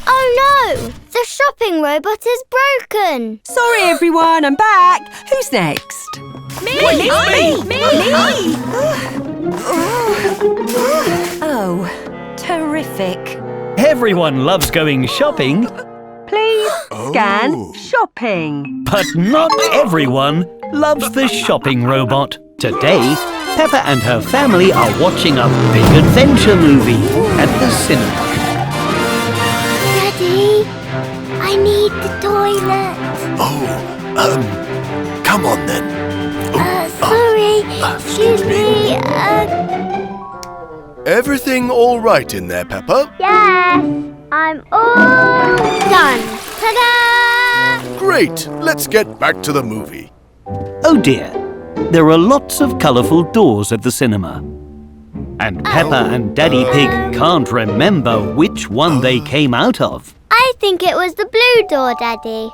A: Oh no! The shopping robot is broken.
E: Sorry, everyone, I'm back. Who's next? Me!
H: Oh, terrific.
D: Everyone loves going shopping,
K: Please scan shopping.
D: but not everyone loves the shopping robot. Today, Peppa and her family are watching a big adventure movie at the cinema.
A: Daddy, I need the toilet.
C: Come on then.
A: Sorry. Excuse me.
C: Everything all right in there, Peppa?
A: Yes. I'm all done. Ta-da!
C: Great. Let's get back to the movie.
D: Oh dear, there are lots of colourful doors at the cinema. And Peppa and Daddy Pig can't remember which one they came out of.
A: I think it was the blue door, Daddy.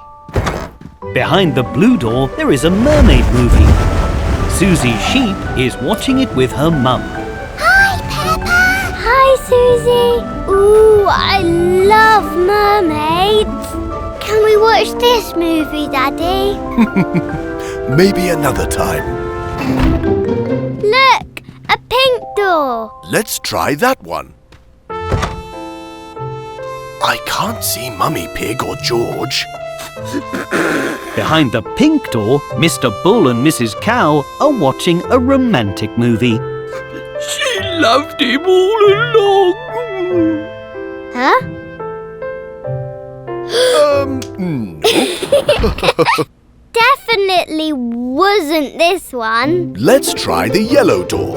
D: Behind the blue door, there is a mermaid movie. Suzy Sheep is watching it with her mum.
A: Hi, Peppa. Hi, Suzy. Ooh, I love mermaids. Can we watch this movie, Daddy?
C: Maybe another time.
A: Look, a pink door.
C: Let's try that one. I can't see Mummy Pig or George.
D: Behind the pink door, Mr. Bull and Mrs. Cow are watching a romantic movie.
G: She loved him all along.
A: Huh?
C: No.
A: Definitely wasn't this one.
C: Let's try the yellow door.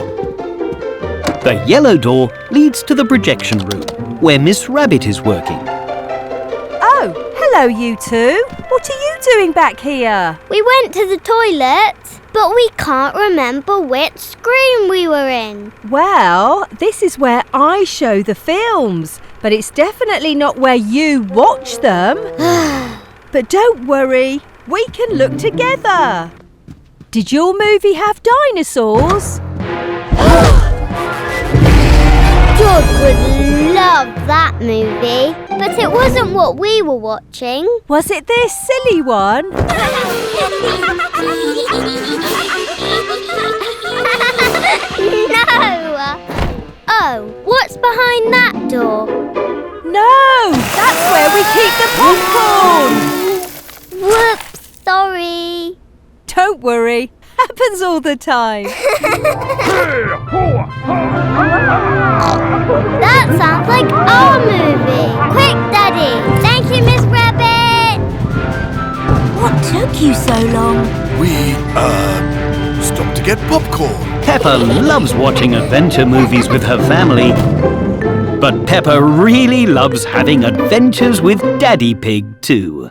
D: The yellow door leads to the projection room, where Miss Rabbit is working.
E: Oh, hello, you two. What are you doing back here?
A: We went to the toilet, but we can't remember which screen we were in.
E: Well, this is where I show the films, but it's definitely not where you watch them. But don't worry, we can look together. Did your movie have dinosaurs?
A: George would love loved that movie, but it wasn't what we were watching.
E: Was it this silly one?
A: No! Oh, what's behind that door?
E: No! That's where we keep the popcorn!
A: Whoops, sorry.
E: Don't worry. Happens all the time.
A: That sounds like our movie. Quick, Daddy. Thank you, Miss Rabbit.
B: What took you so long?
C: We, stopped to get popcorn.
D: Peppa loves watching adventure movies with her family. But Peppa really loves having adventures with Daddy Pig too.